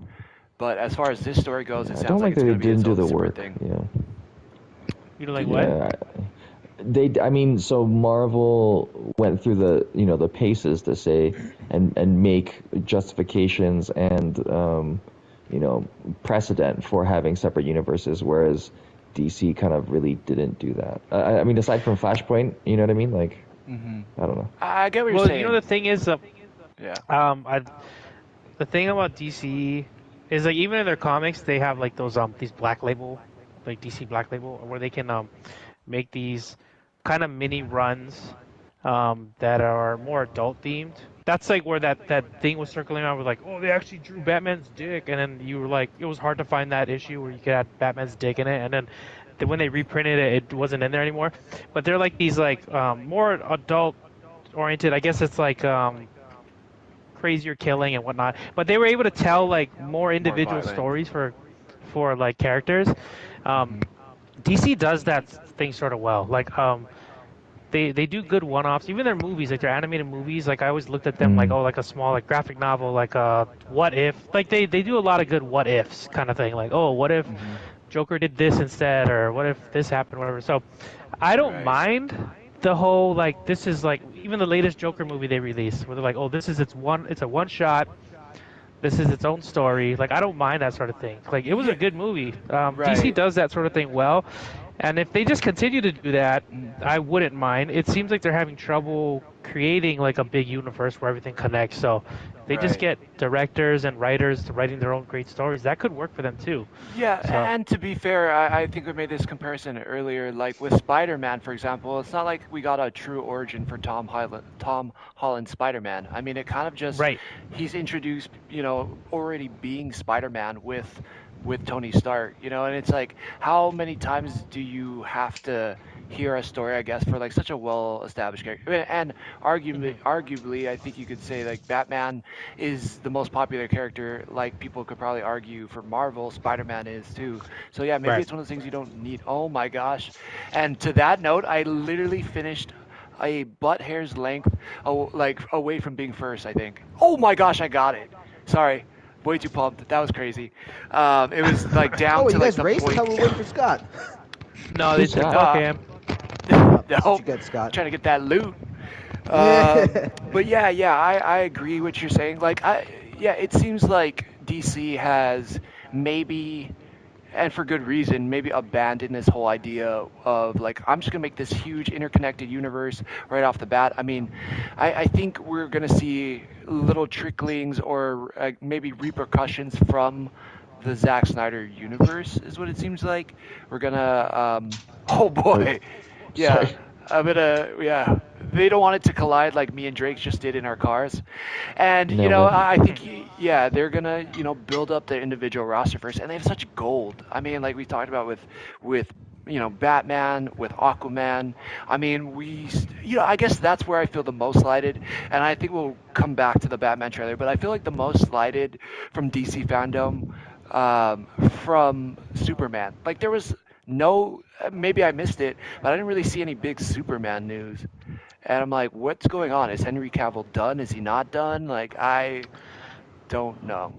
But as far as this story goes, it I sounds don't like it's that going they to be its didn't do own the separate work. thing. Yeah. You know, like what? Yeah. I mean, so Marvel went through the paces to say and make justifications and precedent for having separate universes, whereas DC kind of really didn't do that. I mean, aside from Flashpoint, you know what I mean? Like, I don't know. I get what you're Well, saying. you know the thing is, Yeah. the thing about DC is like even in their comics they have like those these black label, like DC Black Label, where they can make these kind of mini runs that are more adult themed. That's like where that thing was circling around with like, oh, they actually drew Batman's dick, and then you were like, it was hard to find that issue where you could have Batman's dick in it, and then when they reprinted it, it wasn't in there anymore. But they're like these like more adult oriented. I guess it's like crazier killing and whatnot. But they were able to tell like more More individual violent. stories for like characters. Um, DC does that thing sort of well. Like they do good one-offs. Even their movies, like their animated movies, like I always looked at them like, Mm. oh, like a small like graphic novel, like what if, like they do a lot of good what ifs kind of thing. Like, oh, what if Hmm. Joker did this instead, or what if this happened, whatever. So I don't Right. mind the whole like this is like even the latest Joker movie they released where they're like, oh, this is it's a one shot, this is its own story. Like I don't mind that sort of thing. Like it was a Yeah. good movie. DC Right. does that sort of thing well, and if they just continue to do that, I wouldn't mind. It seems like they're having trouble creating like a big universe where everything connects. So if they just Right. get directors and writers to writing their own great stories, that could work for them too. Yeah, So and to be fair, I think we made this comparison earlier. Like with Spider-Man, for example, it's not like we got a true origin for Tom Holland Spider-Man. I mean, it kind of just right. he's introduced, already being Spider-Man with Tony Stark, and it's like how many times do you have to hear a story, I guess, for like such a well-established character? And Hmm. arguably, I think you could say like Batman is the most popular character. Like people could probably argue for Marvel, Spider-Man is too. So yeah, maybe Right. it's one of those things you don't need. Oh my gosh! And to that note, I literally finished a butt hair's length, like away from being first. I think. Oh my gosh, I got it. Sorry. Way too pumped. That was crazy. It was like down Oh, to you like guys the raced? I point. thought we were waiting for Scott. No, they Who's said Scott? fuck Nah, him. That's what you nope. get, Scott. Trying to get that loot. Yeah. But yeah, I agree what you're saying. Yeah, it seems like DC has maybe, and for good reason, maybe abandoned this whole idea of like, I'm just gonna make this huge interconnected universe right off the bat. I mean, I think we're gonna see little tricklings or maybe repercussions from the Zack Snyder universe, is what it seems like. We're gonna, oh Wait, boy, yeah. sorry. Yeah, they don't want it to collide like me and Drake just did in our cars. And, Nailed it. I think, yeah, they're gonna, build up their individual roster first. And they have such gold. I mean, like we talked about with, Batman, with Aquaman. I mean, I guess that's where I feel the most slighted. And I think we'll come back to the Batman trailer, but I feel like the most slighted from DC Fandom, from Superman. Like there was no, maybe I missed it, but I didn't really see any big Superman news. And I'm like, what's going on? Is Henry Cavill done? Is he not done? Like, I don't know.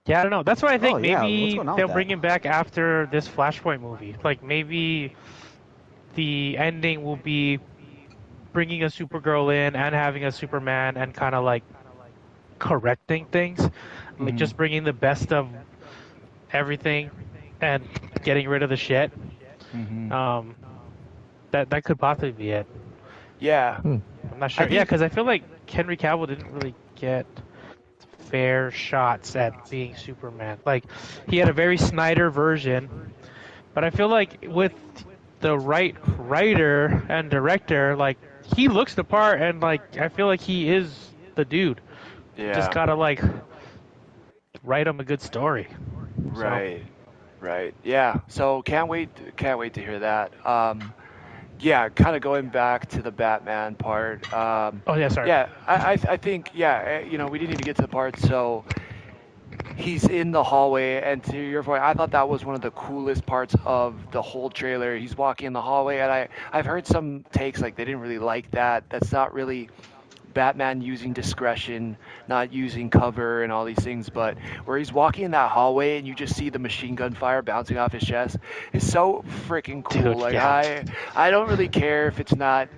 Yeah, I don't know. That's why I Oh think yeah, what's maybe going on with they'll that? bring him back after this Flashpoint movie. Like maybe the ending will be bringing a Supergirl in and having a Superman and kind of like correcting things, like Hmm. just bringing the best of everything and getting rid of the shit. Hmm. Um, that could possibly be it. Yeah, Hmm. I'm not I sure. Yeah, think. because I feel like Henry Cavill didn't really get fair shots at being Superman. Like he had a very Snyder version, but I feel like with the right writer and director, like he looks the part, and like I feel like he is the dude. Just Yeah. gotta like write him a good story. So, Right. Right. Yeah. So can't wait to hear that. Yeah, kind of going back to the Batman part. oh yeah, sorry. Yeah, I think yeah, we didn't even get to the part. So he's in the hallway, and to your point, I thought that was one of the coolest parts of the whole trailer. He's walking in the hallway, and I've heard some takes like they didn't really like that. That's not really Batman using discretion, not using cover and all these things, but where he's walking in that hallway and you just see the machine gun fire bouncing off his chest is so freaking cool. Dude, Like yeah. I don't really care if it's not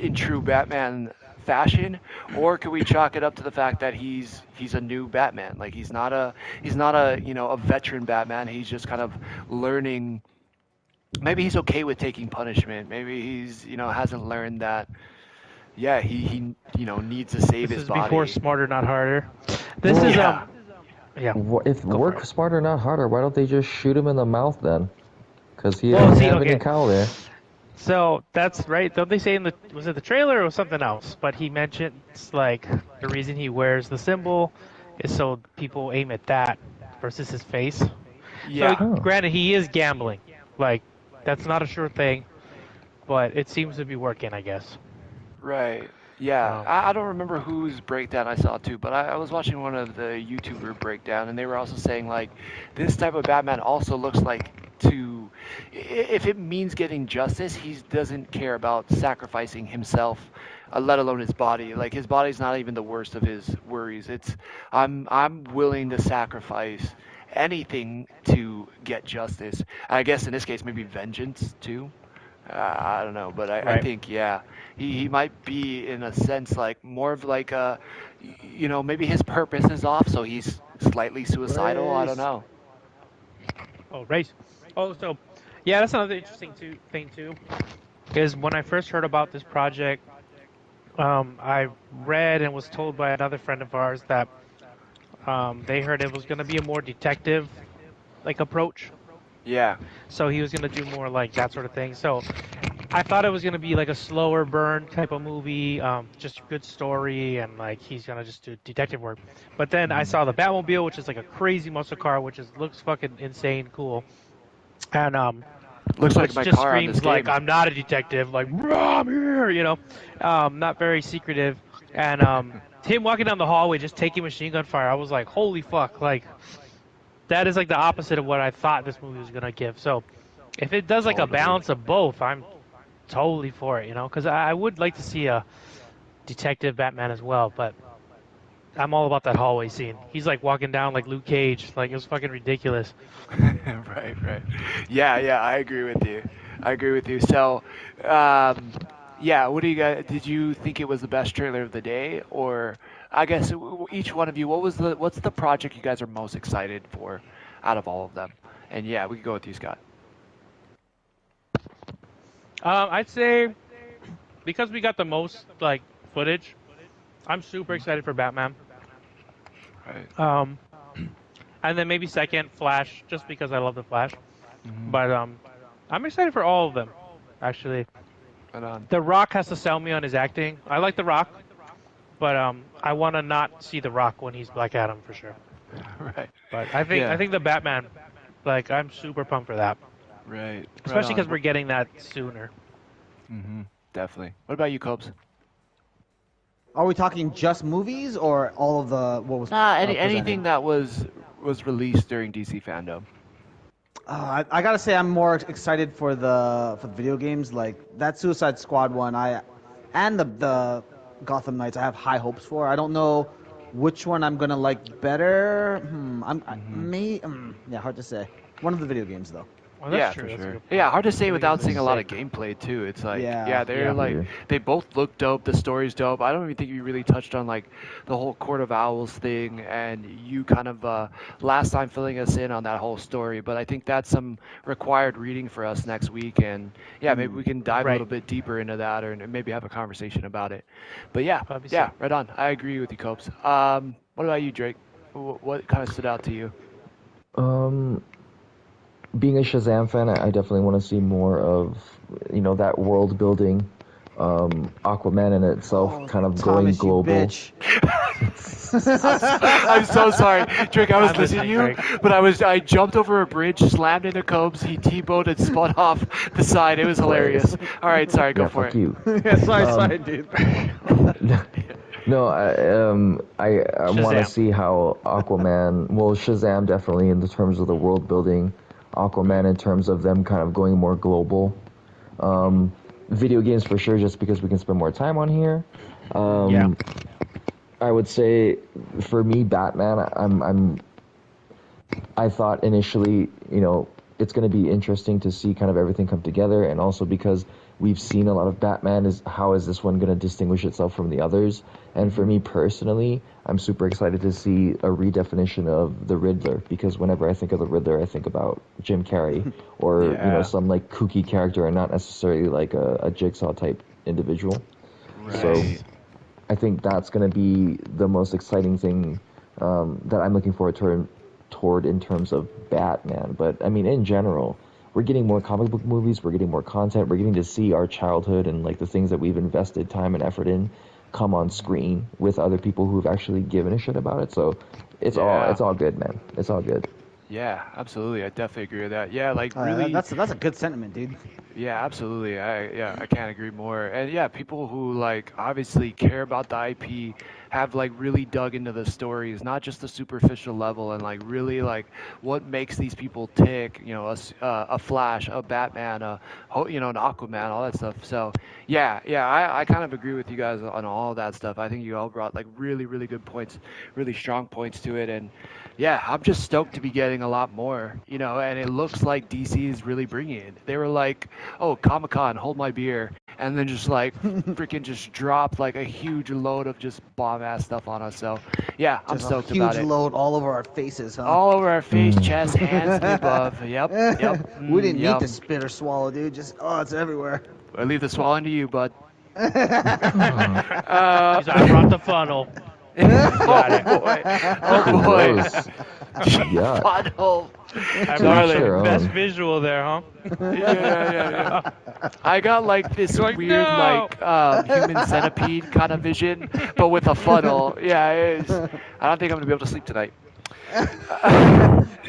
in true Batman fashion, or could we chalk it up to the fact that he's a new Batman? Like he's not a a veteran Batman. He's just kind of learning. Maybe he's okay with taking punishment. Maybe he's hasn't learned that. Yeah, he needs to save This his is before body. Smarter Not Harder. This is Well, Yeah. Yeah. If Go for work it. smarter, not harder, why don't they just shoot him in the mouth then? Because he Well, didn't see, have any okay. cow there. So that's right. Don't they say in the was it the trailer or something else? But he mentions like the reason he wears the symbol is so people aim at that versus his face. So Yeah. Oh. granted, he is gambling. Like that's not a sure thing, but it seems to be working, I guess. Right. Yeah. Um, I don't remember whose breakdown I saw too, but I was watching one of the YouTuber breakdown, and they were also saying like this type of Batman also looks like if it means getting justice, he doesn't care about sacrificing himself, let alone his body. Like his body's not even the worst of his worries. It's I'm willing to sacrifice anything to get justice. I guess in this case maybe vengeance too. I don't know, but I right. think yeah, he might be in a sense like more of like a, maybe his purpose is off, so he's slightly suicidal. I don't Race. know. Oh, race. Oh, so yeah, that's another interesting thing too. Is when I first heard about this project, I read and was told by another friend of ours that they heard it was going to be a more detective like approach. Yeah, So he was going to do more like that sort of thing. So I thought it was going to be like a slower burn type of movie, just a good story, and like he's going to just do detective work. But then I saw the Batmobile, which is like a crazy muscle car, which is looks fucking insane cool, and looks like which my just car on this screams like game. I'm not a detective, like "Rah, I'm here, not very secretive, and him walking down the hallway just taking machine gun fire, I was like, holy fuck, like that is like the opposite of what I thought this movie was gonna give. So if it does like a Totally. balance of both, I'm totally for it, because I would like to see a detective Batman as well, but I'm all about that hallway scene. He's like walking down like Luke Cage, like it was fucking ridiculous. Right, right. Yeah, yeah, I agree with you. I agree with you. So, um, yeah, what do you guys? Did you think it was the best trailer of the day, or I guess each one of you, what's the project you guys are most excited for out of all of them? And yeah, we could go with you, Scott. I'd say because we got the most like footage, I'm super excited for Batman. Right. Um, and then maybe second Flash, just because I love the Flash. Hmm. But I'm excited for all of them. Actually, Right on. The Rock has to sell me on his acting. I like The Rock, but I want to not see The Rock when he's Black Adam for sure. Right. But I Yeah. think the Batman, like I'm super pumped for that, Right. Right especially because on. we're getting that sooner. Mm-hmm. Definitely. What about you, Copes? Are we talking just movies or all of the what was Nah, presented? anything that was released during DC Fandom. I gotta say I'm more excited for the video games like that Suicide Squad one. And the Gotham Knights I have high hopes for. I don't know which one I'm gonna like better. Hmm. Yeah, hard to say. One of the video games though. Well, that's Yeah, for true. That's a sure. good Yeah, point. hard to say Video without games seeing is a lot of sick. gameplay too. It's like, Yeah. yeah, they're Yeah. like Yeah. they both look dope. The story's dope. I don't even think you really touched on like the whole Court of Owls thing, and you kind of last time filling us in on that whole story. But I think that's some required reading for us next week, and yeah, maybe we can dive a Right. little bit deeper into that, or maybe have a conversation about it. But yeah, That'd be yeah, sick. right on. I agree with you, Copes. What about you, Drake? What kind of stood out to you? Um, being a Shazam fan, I definitely want to see more of, that world building. Aquaman in itself Oh, kind of going Thomas, you global. bitch. I'm so sorry, Drake. I was I'm listening to listening, you, Drake. but I jumped over a bridge, slammed into Cobes. He T-bowed and spun off the side. It was Hilarious. hilarious. All right, sorry, go Yeah, for fuck it. you. Yeah, sorry, Um, dude. No, I want to Shazam. see how Aquaman, well, Shazam definitely in the terms of the world building, Right. Aquaman in terms of them kind of going more global. Um, Video games for sure, just because we can spend more time on here. Yeah. Um, I would say for me, Batman, I thought initially, it's going to be interesting to see kind of everything come together, and also because we've seen a lot of Batman, is how is this one going to distinguish itself from the others? And for me personally, I'm super excited to see a redefinition of the Riddler, because whenever I think of the Riddler, I think about Jim Carrey or Yeah. some like kooky character, and not necessarily like a Jigsaw type individual. So Right. I think that's going to be the most exciting thing that I'm looking forward toward in terms of Batman. But I mean, in general, we're getting more comic book movies. We're getting more content. We're getting to see our childhood and like the things that we've invested time and effort in come on screen with other people who've actually given a shit about it. So it's all good, man. It's all good. Yeah, absolutely. I definitely agree with that. Yeah, like really. That's a good sentiment, dude. Yeah, absolutely. I can't agree more. And yeah, people who like obviously care about the IP have like really dug into the stories, not just the superficial level, and like really like what makes these people tick. You know, a Flash, a Batman, an Aquaman, all that stuff. So yeah, I kind of agree with you guys on all of that stuff. I think you all brought like really good points, really strong points to it, and yeah, I'm just stoked to be getting a lot more. You know, and it looks like DC is really bringing it. They were like, oh, Comic-Con, hold my beer, and then just like freaking just dropped like a huge load of just bomb-ass stuff on us. So yeah, I'm Just a stoked about huge it. load all over our faces, huh? All over our face, chest, hands, the above. Yep. We didn't need Yum. to spit or swallow, dude. Just it's everywhere. I leave the swallowing to you, bud. He's like, I brought the funnel. Got it. Oh boy. Gross. Yeah. Funnel. I brought Darling. the best visual there, huh? Yeah. I got like this You're like, weird "No!" like human centipede kind of vision, but with a funnel. Yeah, it is. I don't think I'm gonna be able to sleep tonight.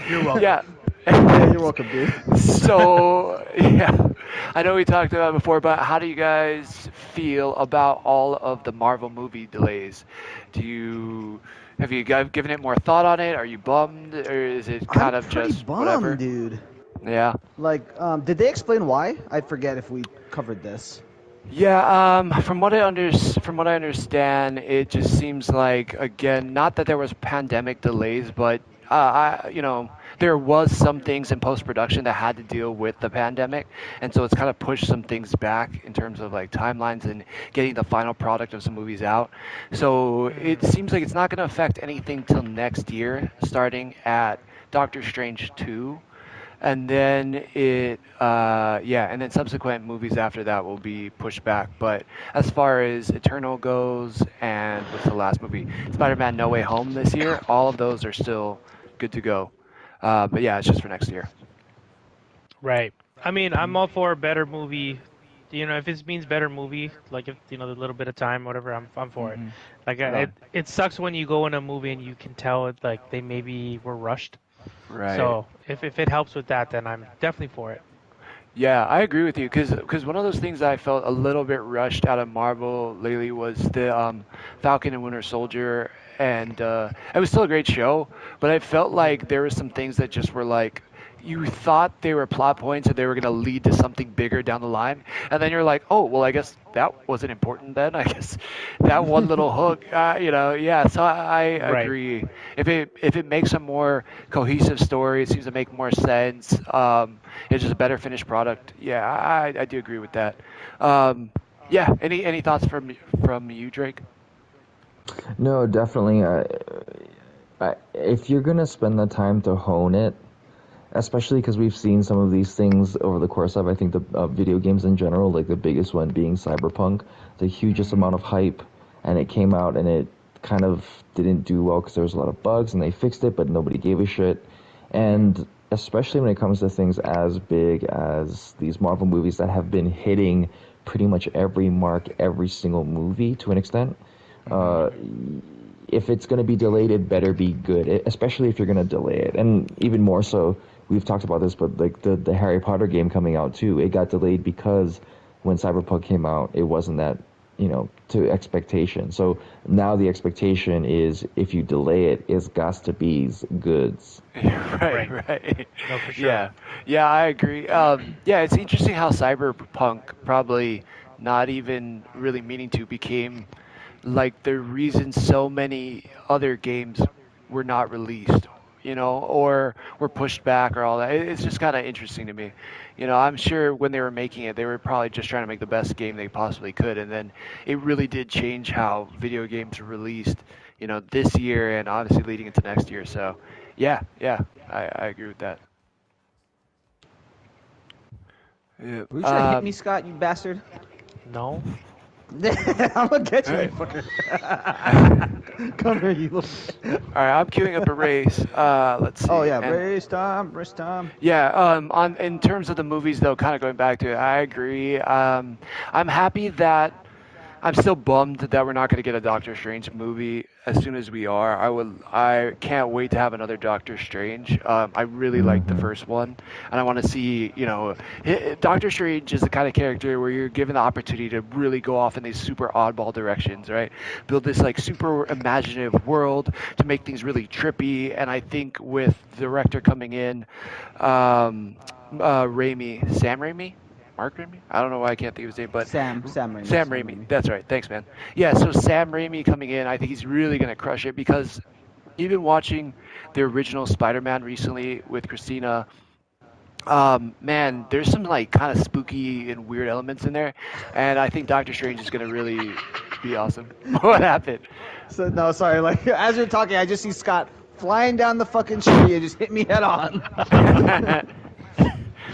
You're welcome. Yeah. Yeah, you're welcome, dude. So yeah, I know we talked about it before, but how do you guys feel about all of the Marvel movie delays? Have you guys given it more thought on it? Are you bummed, or is it kind I'm of pretty just bummed, whatever? dude. Yeah. Like, did they explain why? I forget if we covered this. Yeah, from what I understand, it just seems like again, not that there was pandemic delays, but there was some things in post production that had to deal with the pandemic, and so it's kind of pushed some things back in terms of like timelines and getting the final product of some movies out. So it seems like it's not going to affect anything till next year, starting at Doctor Strange 2. And then and then subsequent movies after that will be pushed back. But as far as Eternal goes, and what's the last movie? Spider-Man: No Way Home this year. All of those are still good to go. But yeah, it's just for next year. Right. I mean, I'm all for a better movie. If it means better movie, like if the little bit of time, whatever, I'm for it. Like it sucks when you go in a movie and you can tell it like they maybe were rushed. Right. So if it helps with that, then I'm definitely for it. Yeah, I agree with you because one of those things that I felt a little bit rushed out of Marvel lately was the Falcon and Winter Soldier, and it was still a great show, but I felt like there were some things that just were like you thought they were plot points and they were going to lead to something bigger down the line, and then you're like, oh well, I guess that wasn't important then. I guess that one little hook, yeah. So I Right. agree. If it makes a more cohesive story, it seems to make more sense. It's just a better finished product. Yeah, I do agree with that. Yeah, any thoughts from you, Drake? No, definitely. If you're gonna spend the time to hone it, especially because we've seen some of these things over the course of, I think, the video games in general, like the biggest one being Cyberpunk, the hugest amount of hype, and it came out and it kind of didn't do well because there was a lot of bugs, and they fixed it, but nobody gave a shit. And especially when it comes to things as big as these Marvel movies that have been hitting pretty much every mark, every single movie to an extent. If it's going to be delayed, it better be good, especially if you're going to delay it. And even more so, we've talked about this, but like the Harry Potter game coming out too, it got delayed because when Cyberpunk came out, it wasn't that, to expectation. So now the expectation is if you delay it, it's got to be goods. Right. No, for sure. Yeah, I agree. Yeah, it's interesting how Cyberpunk probably not even really meaning to became like the reason so many other games were not released, or were pushed back or all that. It's just kind of interesting to me. I'm sure when they were making it, they were probably just trying to make the best game they possibly could, and then it really did change how video games were released, this year and obviously leading into next year. So, yeah, I agree with that. Yeah. Were you trying to hit me, Scott? You bastard. No. I'm gonna get you, All right. motherfucker. Come here, you little. All right, I'm queuing up a race. Let's see. Oh yeah, And race time, race time. yeah, on in terms of the movies though, kind of going back to it, I agree. I'm happy that I'm still bummed that we're not going to get a Doctor Strange movie as soon as we are. I can't wait to have another Doctor Strange. I really like the first one, and I want to see, Doctor Strange is the kind of character where you're given the opportunity to really go off in these super oddball directions, right? Build this like super imaginative world to make things really trippy, and I think with the director coming in, Sam Raimi. Mark Raimi? I don't know why I can't think of his name, but Sam Raimi. Sam Raimi. That's right. Thanks, man. Yeah, so Sam Raimi coming in, I think he's really going to crush it because even watching the original Spider-Man recently with Christina, man, there's some like kind of spooky and weird elements in there, and I think Doctor Strange is going to really be awesome. What happened? So no, sorry. Like as you're talking, I just see Scott flying down the fucking street and just hit me head on.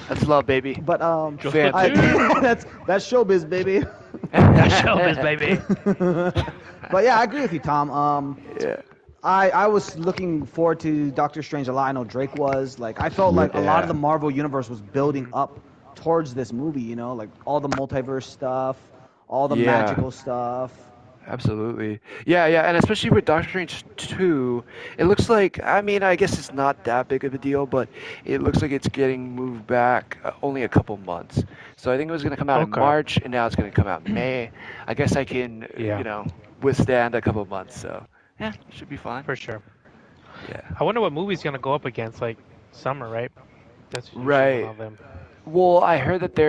That's love, baby. But Fan that's showbiz, baby. That's showbiz, baby. But yeah, I agree with you, Tom. Yeah. I was looking forward to Doctor Strange a lot. I know Drake was. Like I felt like a lot of the Marvel universe was building up towards this movie. You know, like all the multiverse stuff, all the magical stuff. Absolutely. Yeah, and especially with Doctor Strange 2, it looks like, I mean, I guess it's not that big of a deal, but it looks like it's getting moved back only a couple months. So I think it was going to come out in March, and now it's going to come out in May. I guess I can, withstand a couple months, so yeah, it should be fine. For sure. Yeah. I wonder what movie's going to go up against, like, summer, right? That's usually Right. one of them. Well, I heard that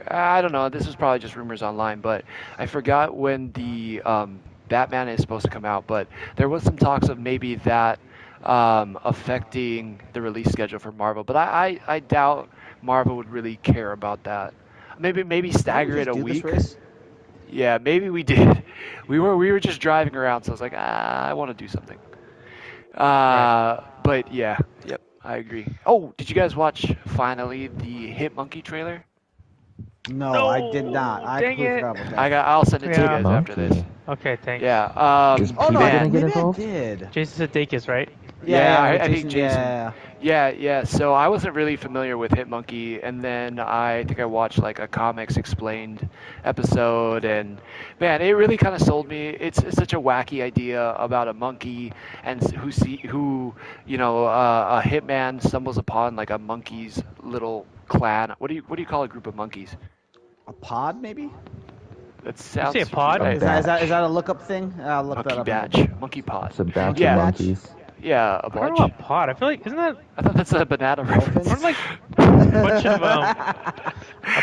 I don't know, this is probably just rumors online, but I forgot when the Batman is supposed to come out, but there was some talks of maybe that affecting the release schedule for Marvel, but I doubt Marvel would really care about that. Maybe stagger it a week. Yeah, maybe we did. We were just driving around, so I was like, I want to do something. But yeah, yep. I agree. Oh, did you guys watch finally the Hit Monkey trailer? No, I did not. I dang completely it. forgot about that. I'll send it to you guys after Monkey. this. Okay, thanks. Yeah. Oh no, Peter gonna get maybe I involved? did. Jason Sudeikis, right? I think Jason. Yeah. Yeah. So I wasn't really familiar with Hitmonkey, and then I think I watched like a Comics Explained episode, and man, it really kind of sold me. It's such a wacky idea about a monkey and a hitman stumbles upon like a monkey's little clan. What do you call a group of monkeys? A pod, maybe? That sounds. say a pod? right. Is that a lookup thing? I'll look Monkey that up. batch, monkey pod. It's a batch Yeah. of monkeys. Yeah, a I don't know bunch. about pod. I feel like, isn't that I thought that's a banana reference. more like a bunch of, a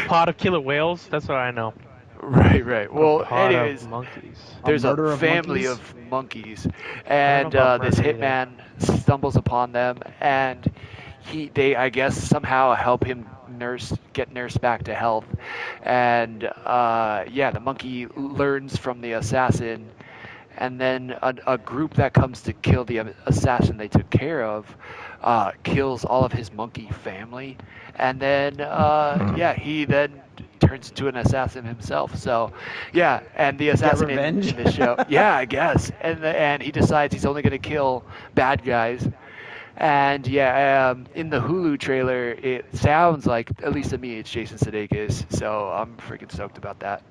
pod of killer whales? That's what I know. Right. Well, A pod anyways, of monkeys. there's murder a of family monkeys? of monkeys, and about this murder either. hitman stumbles upon them, and they I guess somehow help him get nursed back to health, and the monkey learns from the assassin, and then a group that comes to kill the assassin they took care of kills all of his monkey family, and then he then turns into an assassin himself. So and the assassin in revenge? the show, I guess, and he decides he's only going to kill bad guys. And in the Hulu trailer, it sounds like, at least to me, it's Jason Sudeikis. So I'm freaking stoked about that.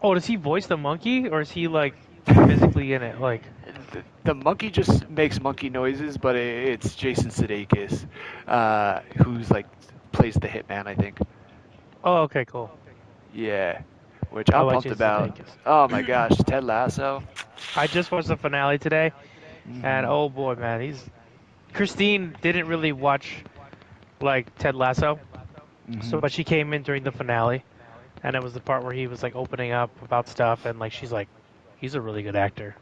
Oh, does he voice the monkey, or is he, like, physically in it? Like, The monkey just makes monkey noises, but it's Jason Sudeikis, who's like plays the hitman, I think. oh, okay, cool. Yeah, which I'm like pumped Jason about. Sudeikis. Oh my gosh, Ted Lasso. I just watched the finale today, and oh boy, man, Christine didn't really watch, like, Ted Lasso, but she came in during the finale, and it was the part where he was, like, opening up about stuff, and, like, she's like, he's a really good actor.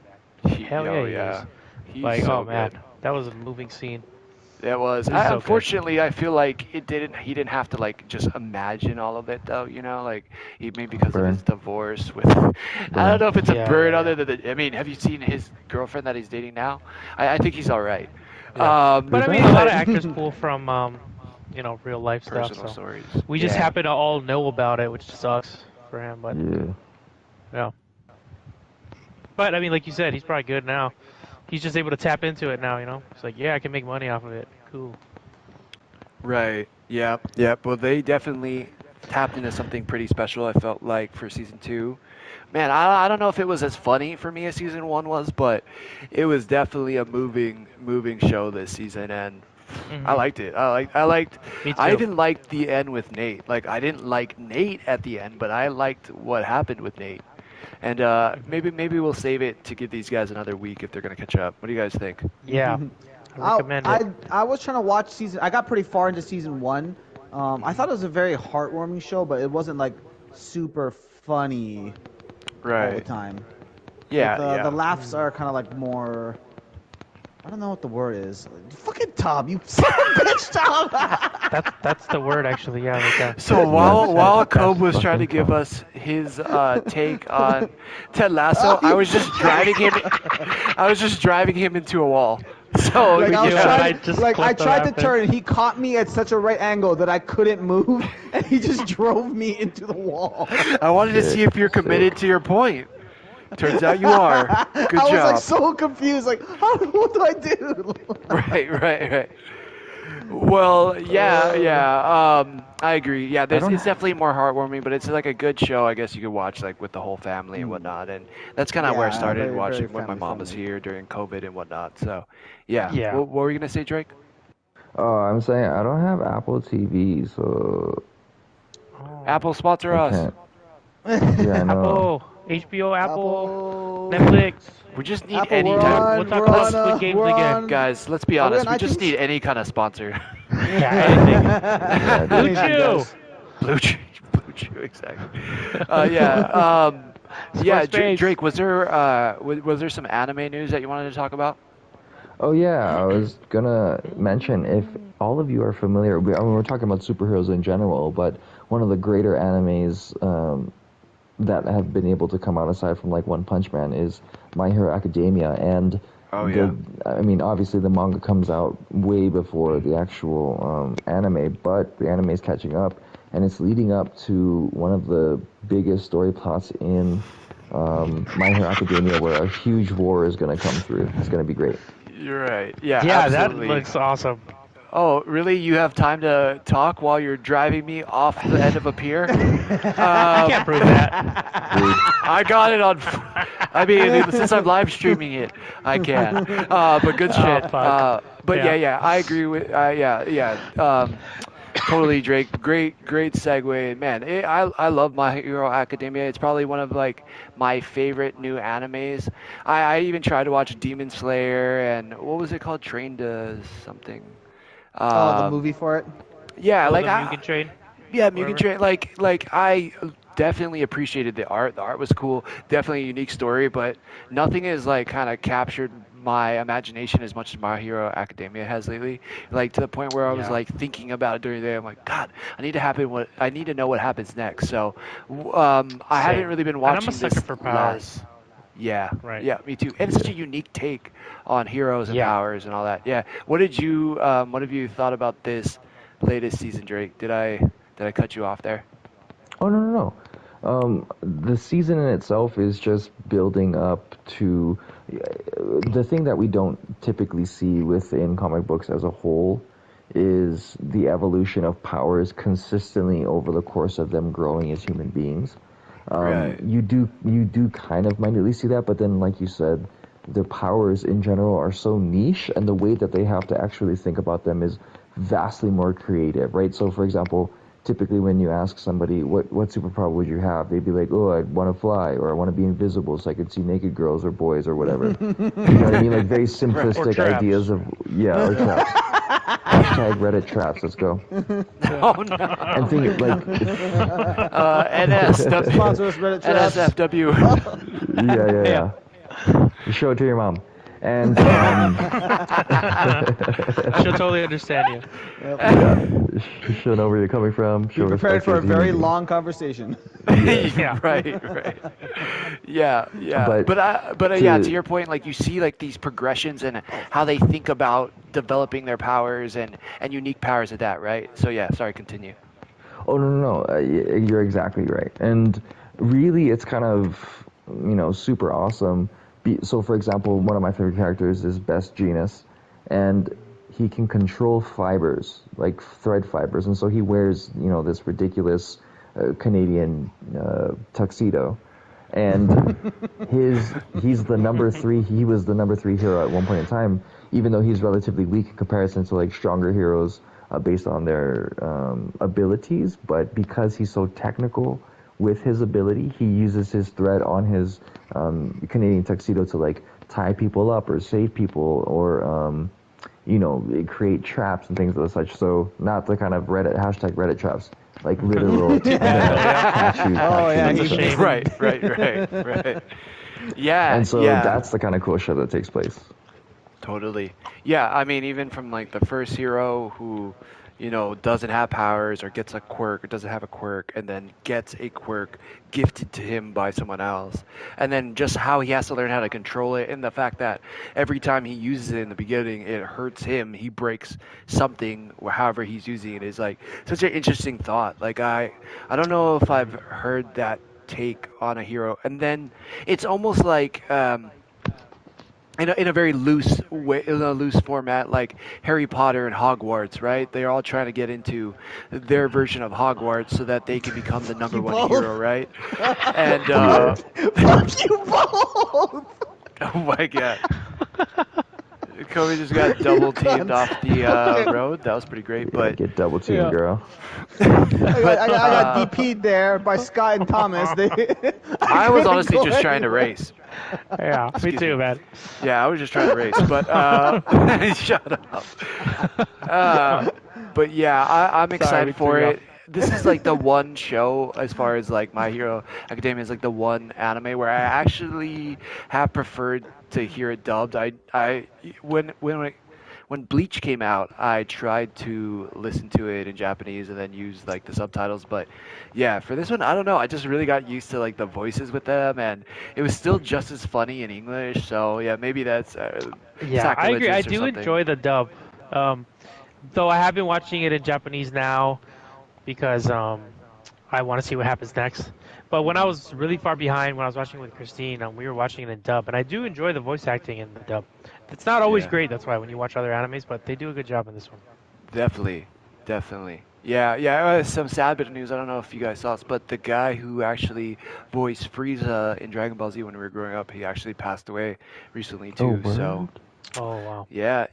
Hell yeah, he is. He's Like, so oh man, good. that was a moving scene. It was. He's so good. Unfortunately, I feel like he didn't have to like just imagine all of it though. Like maybe because of his divorce with. I don't know if it's a burn other than I mean, have you seen his girlfriend that he's dating now? I think he's all right. Yeah. But I mean, a lot of actors pull from real life stuff. Personal So stories. we just happen to all know about it, which sucks. for him, but Yeah. yeah. But I mean, like you said, he's probably good now. He's just able to tap into it now. It's like, yeah, I can make money off of it. Cool. Right. Yep. Yep. Well, they definitely tapped into something pretty special. I felt like for season two. Man, I don't know if it was as funny for me as season one was, but it was definitely a moving show this season, and I Hmm. liked it. I liked. Me I too. even liked the end with Nate. Like I didn't like Nate at the end, but I liked what happened with Nate. And maybe we'll save it to give these guys another week if they're gonna catch up. What do you guys think? Yeah, I I, recommend it. I was trying to watch season. I got pretty far into season one. I thought it was a very heartwarming show, but it wasn't like super funny all the Right. time. Like Yeah. the Yeah. laughs are kind of like more. I don't know what the word is. Fucking Tom, you son of a bitch, Tom. That's the word actually. Yeah, like that. So Yeah, while that's Kobe was trying to fucking give tough. us his take on Ted Lasso, I was just driving him. I was just driving him into a wall. So Like I was Yeah, yeah, I trying, just like I clipped the tried to laughing. turn, and he caught me at such a right angle that I couldn't move, and he just drove me into the wall. I wanted to see if you're committed to your point. Turns out you are. Good I was like job. so confused. Like, what do I do? Right. Well, yeah. I agree. Yeah, I don't. it's definitely more heartwarming, but it's like a good show. I guess you could watch like with the whole family and whatnot. And that's kind of where I Yeah, started very, very watching when my family mom was friendly. here during COVID and whatnot. So, yeah. Yeah. What were you gonna say, Drake? Oh, I'm saying I don't have Apple TV, so Oh. Apple sponsor I us. can't. Yeah, I know. Apple, HBO, Apple, Apple, Netflix. We just need Apple, any we're type. on, We'll talk we're about on, Squid Games we're again. on. Guys, let's be Are we honest. on We just iTunes? need any kind of sponsor. Yeah, anything. Yeah, Blue dude. Anything, Chew. guys. Blue Chew, exactly. Yeah. Yeah, Squarespace. Drake, was there some anime news that you wanted to talk about? Oh yeah, I was gonna mention if all of you are familiar. I mean, we're talking about superheroes in general, but one of the greater animes that have been able to come out aside from like One Punch Man is My Hero Academia, and Oh yeah. I mean, obviously the manga comes out way before the actual anime, but the anime is catching up, and it's leading up to one of the biggest story plots in My Hero Academia, where a huge war is going to come through. It's going to be great. You're right. Yeah, Yeah, that absolutely. looks awesome. Oh, really? You have time to talk while you're driving me off the end of a pier? I can't prove that. I got it on. I mean, since I'm live streaming it, I can. But good Oh, shit. fuck. But Yeah. yeah, I agree with. Yeah. Totally, Drake. Great segue. Man, I love My Hero Academia. It's probably one of like my favorite new animes. I even tried to watch Demon Slayer and what was it called? Train to something. Oh, the Um, movie for it. yeah, Oh, like the Mugen Train. yeah, Mugen Whatever. Train. Like I definitely appreciated the art. The art was cool. Definitely a unique story, but nothing has like kind of captured my imagination as much as My Hero Academia has lately. Like to the point where I was Yeah. like thinking about it during the day. I'm like, God, I need to know what happens next. So, I haven't Same. really been And I'm a watching sucker this for last. powers. Yeah, Right. yeah, me too. And it's such a unique take on heroes and Yeah. powers and all that. Yeah. What have you thought about this latest season, Drake? Did I cut you off there? Oh no. The season in itself is just building up to the thing that we don't typically see within comic books as a whole is the evolution of powers consistently over the course of them growing as human beings. Right. You do kind of minutely see that, but then like you said, the powers in general are so niche, and the way that they have to actually think about them is vastly more creative, right? So for example, typically when you ask somebody what superpower would you have, they'd be like, oh, I want to fly, or I want to be invisible so I could see naked girls or boys or whatever. You know what I mean? Like very simplistic traps. ideas of or traps. Hashtag Reddit traps. Let's go. Oh no. And think like NSW. Sponsor us, Reddit Traps. NSFW. yeah. You show it to your mom. And She'll totally understand you. she'll know where you're coming from. Be She'll prepared respect for you a as a very human being. long conversation. Yeah. Right. Yeah. But Yeah, to- to your point, like you see like these progressions and how they think about developing their powers and unique powers at that, right? So yeah, sorry, continue. Oh no, you're exactly right. And really, it's kind of, super awesome. So, for example, one of my favorite characters is Best Genus, and he can control fibers, like thread fibers, and so he wears, this ridiculous Canadian tuxedo, and he's the number three. He was the number three hero at one point in time, even though he's relatively weak in comparison to like stronger heroes based on their abilities. But because he's so technical with his ability, he uses his thread on his Canadian tuxedo to like tie people up or save people or create traps and things of such. So not the kind of Reddit traps, like literal. That's a shame. Right. Yeah. And so yeah. that's the kind of cool shit that takes place. Totally. Yeah, I mean, even from like the first hero who, doesn't have powers or gets a quirk or doesn't have a quirk and then gets a quirk gifted to him by someone else. And then just how he has to learn how to control it and the fact that every time he uses it in the beginning, it hurts him. He breaks something, or however he's using it is like such an interesting thought. Like, I don't know if I've heard that take on a hero. And then it's almost like, in a very loose way, in a loose format, like Harry Potter and Hogwarts, right? They're all trying to get into their version of Hogwarts so that they can become the number one hero, right? And Fuck you both! oh my god, Kobe just got double teamed off the road. That was pretty great, but Get double teamed, girl. I got DP'd there by Scott and Thomas. I was honestly just trying to race. Yeah, me too, man. Yeah, I was just trying to race, but shut up. But yeah, I'm excited for it. This is like the one show, as far as like My Hero Academia, is like the one anime where I actually have preferred to hear it dubbed. When Bleach came out, I tried to listen to it in Japanese and then use like the subtitles. But yeah, for this one, I don't know. I just really got used to like the voices with them, and it was still just as funny in English. So yeah, maybe that's Yeah, I agree. I sacrilegious or do something. enjoy the dub, though I have been watching it in Japanese now because I want to see what happens next. But when I was really far behind, when I was watching with Christine, we were watching it in dub, and I do enjoy the voice acting in the dub. It's not always Yeah. great, that's why, when you watch other animes, but they do a good job in this one. Definitely. Yeah. Some sad bit of news. I don't know if you guys saw this, but the guy who actually voiced Frieza in Dragon Ball Z when we were growing up, he actually passed away recently too. So Oh, wow. yeah,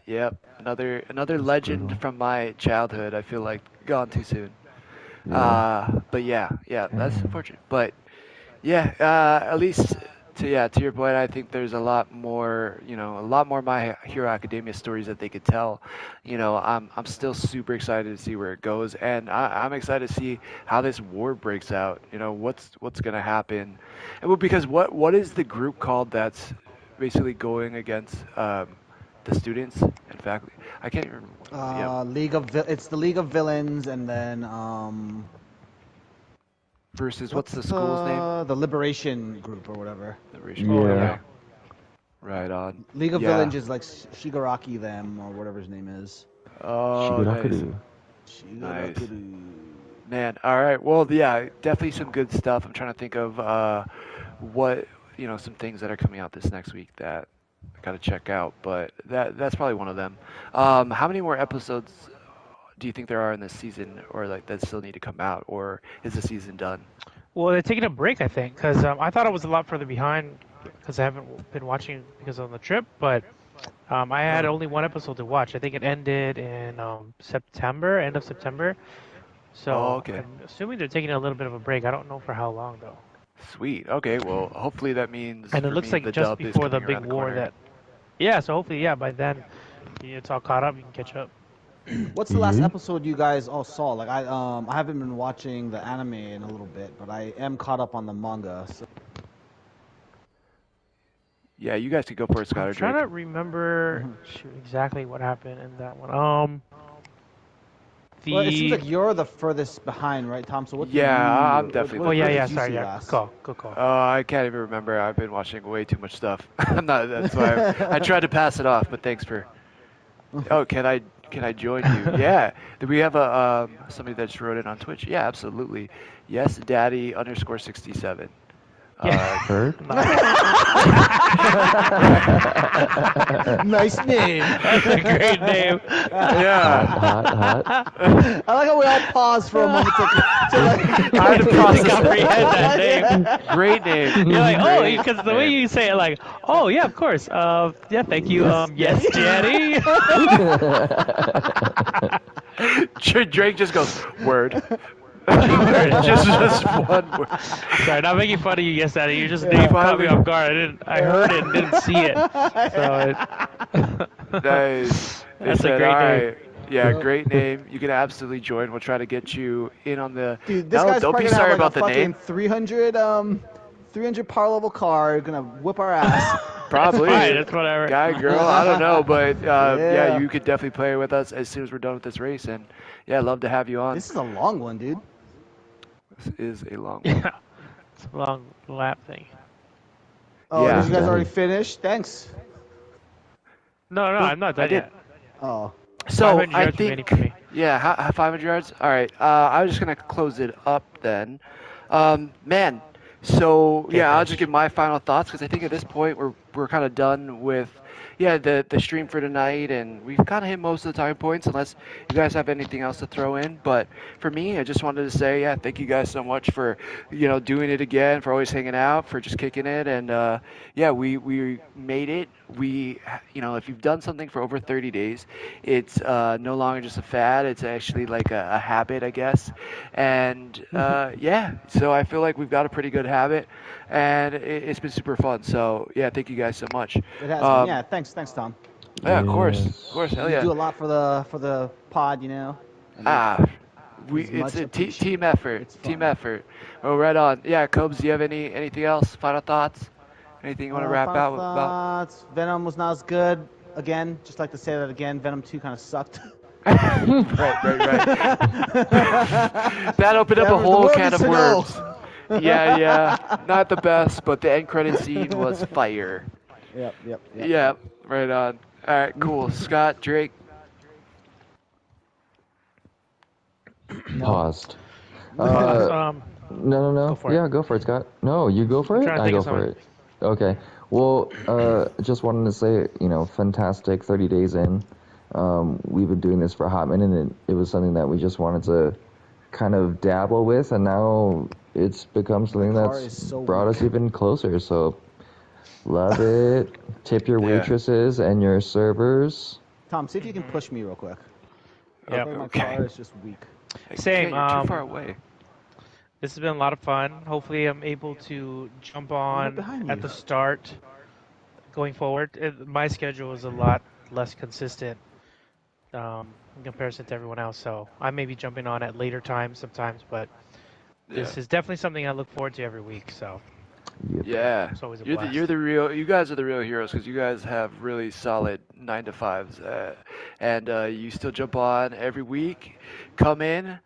another legend from my childhood. I feel like gone too soon. But yeah, that's unfortunate. But yeah, at least to your point, I think there's a lot more My Hero Academia stories that they could tell. I'm still super excited to see where it goes, and I'm excited to see how this war breaks out. What's gonna happen, because what is the group called that's basically going against the students and faculty? I can't even remember. It's the League of Villains, and then Versus what's the school's name? The Liberation Group or whatever. Liberation. Yeah. Okay. Right on. League of Yeah. Villains is like Shigaraki them or whatever his name is. Oh, nice. Shigaraku. Shigaraki. Man, all right. Well, yeah, definitely some good stuff. I'm trying to think of what some things that are coming out this next week that I got to check out, but that's probably one of them. How many more episodes do you think there are in this season, or like that still need to come out, or is the season done? Well, they're taking a break, I think, because I thought I was a lot further behind because I haven't been watching because on the trip, but I had only one episode to watch. I think it ended in end of September. So Oh, okay. I'm assuming they're taking a little bit of a break. I don't know for how long, though. Sweet. Okay. Well, hopefully that means. And it for looks me, like the just dub is before the coming big around the war corner. that... Yeah, so hopefully, by then it's all caught up. You can catch up. What's the last episode you guys all saw? Like I haven't been watching the anime in a little bit, but I am caught up on the manga. So. Yeah, you guys could go for a Skylar I'm trying Drake. to remember exactly what happened in that one. Well, it seems like you're the furthest behind, right, Tom? So what? Yeah, I'm definitely- Oh, yeah, did yeah, you sorry, see yeah. last? Good call. I can't even remember. I've been watching way too much stuff. I'm not. That's why I tried to pass it off. But thanks for. Oh, can I can I join you? Yeah. Do we have a somebody that just wrote it on Twitch? Yeah, absolutely. Yes, Daddy _67. Yeah. Heard? Nice name. That's a great name. Yeah. Hot. I like how we all pause for a moment to like. I had to process comprehend that name. Great name. You're like, oh, Great because the way name. you say it, like, oh yeah, of course. Yeah, thank you. Yes, Daddy. Drake just goes, word. just one word. Sorry, not making fun of you, yes, Daddy. You just caught me off guard. I heard it and didn't see it. So Nice. They That's a said, great all name. right. Yeah, great name. You can absolutely join. We'll try to get you in on the. Dude, this No, guy's don't probably be gonna sorry have like about a the fucking name. 300 power level car, gonna whip our ass. Probably. fine, it's whatever. Guy, girl, I don't know, but yeah, Yeah. you could definitely play with us as soon as we're done with this race, and yeah, I'd love to have you on. This is a long one, dude. This is a long one. Yeah, it's a long lap thing. Oh, Yeah. did you guys already Daddy. finish? Thanks. No, I'm not done I did. yet. Oh. So 500 I yards remaining think, for me. yeah, 500 yards. All right, I was just gonna close it up then. Man, so yeah, I'll just give my final thoughts because I think at this point we're kind of done with, yeah, the stream for tonight, and we've kind of hit most of the time points unless you guys have anything else to throw in. But for me, I just wanted to say, yeah, thank you guys so much for doing it again, for always hanging out, for just kicking it, and yeah, we made it. If you've done something for over 30 days, it's no longer just a fad. It's actually like a habit, I guess. And yeah, so I feel like we've got a pretty good habit, and it's been super fun. So yeah, thank you guys so much. It has been. Yeah, thanks, Tom. Yeah, of course, Yes. hell You yeah. do a lot for the pod, And It's much a team appreciated. effort. It's Team fun. effort. Oh, right on. Yeah, Cobes, do you have anything else? Final thoughts? Anything you want to wrap Final about? thoughts. Venom was not as good. Again, just like to say that again. Venom 2 kind of sucked. Right. That opened up Yeah, a the whole world can needs of to know. worms. Yeah. Not the best, but the end credit scene was fire. Yep. Yeah, right on. All right, cool. Scott, Drake. Paused. Um, No. Go for it. Yeah, go for it, Scott. No, you go for I'm it? trying to I think go of for something. it. Okay. Well, just wanted to say, fantastic 30 days in. We've been doing this for a hot minute, and it was something that we just wanted to kind of dabble with, and now it's become something car is that's so brought weak. us even closer. So, love it. Tip your Yeah. waitresses and your servers. Tom, see if you can push me real quick. Yep. My Okay. car is just weak. Same. You're too far away. This has been a lot of fun. Hopefully, I'm able to jump on behind at you. the start going forward. My schedule is a lot less consistent in comparison to everyone else, so I may be jumping on at later times sometimes, but this is definitely something I look forward to every week. So Yep. Yeah, it's always a you're blast. the real. You guys are the real heroes because you guys have really solid 9 to 5s, and you still jump on every week, come in,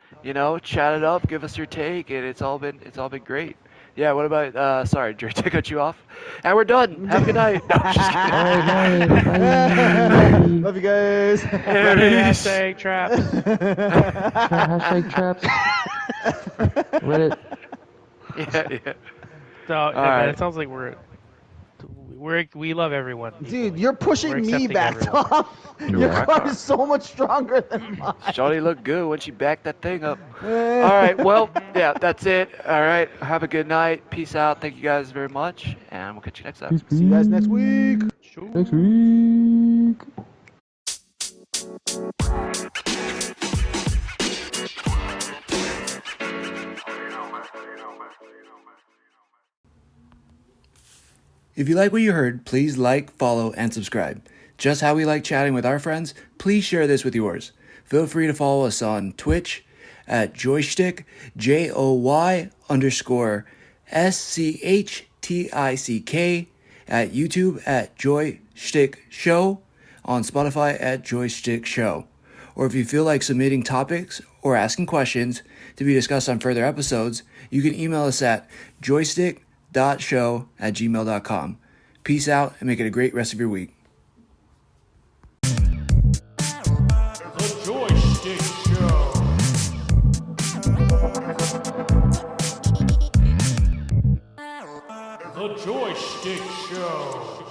chat it up, give us your take, and it's all been great. Yeah. What about? Sorry, Jerry, to cut you off, and we're done. Have a good night. No, I'm just kidding. All right, bye. Love you guys. Hashtag traps. Hashtag traps. Reddit. Yeah. So man, right. it sounds like we love everyone. Dude, you're pushing We're me accepting back, everyone. Tom. Your Yeah. car is so much stronger than mine. Shawty looked good when she backed that thing up. All right. Well, yeah, that's it. All right. Have a good night. Peace out. Thank you guys very much, and we'll catch you next time. See you guys next week. Next week. If you like what you heard, please like, follow, and subscribe. Just how we like chatting with our friends, please share this with yours. Feel free to follow us on Twitch at Joy Schtick, JOY_SCHTICK, at YouTube at Joy Schtick Show, on Spotify at Joy Schtick Show. Or if you feel like submitting topics or asking questions to be discussed on further episodes, you can email us at joystick.show@gmail.com. Peace out and make it a great rest of your week. Schtick Show. The Joy Schtick Show.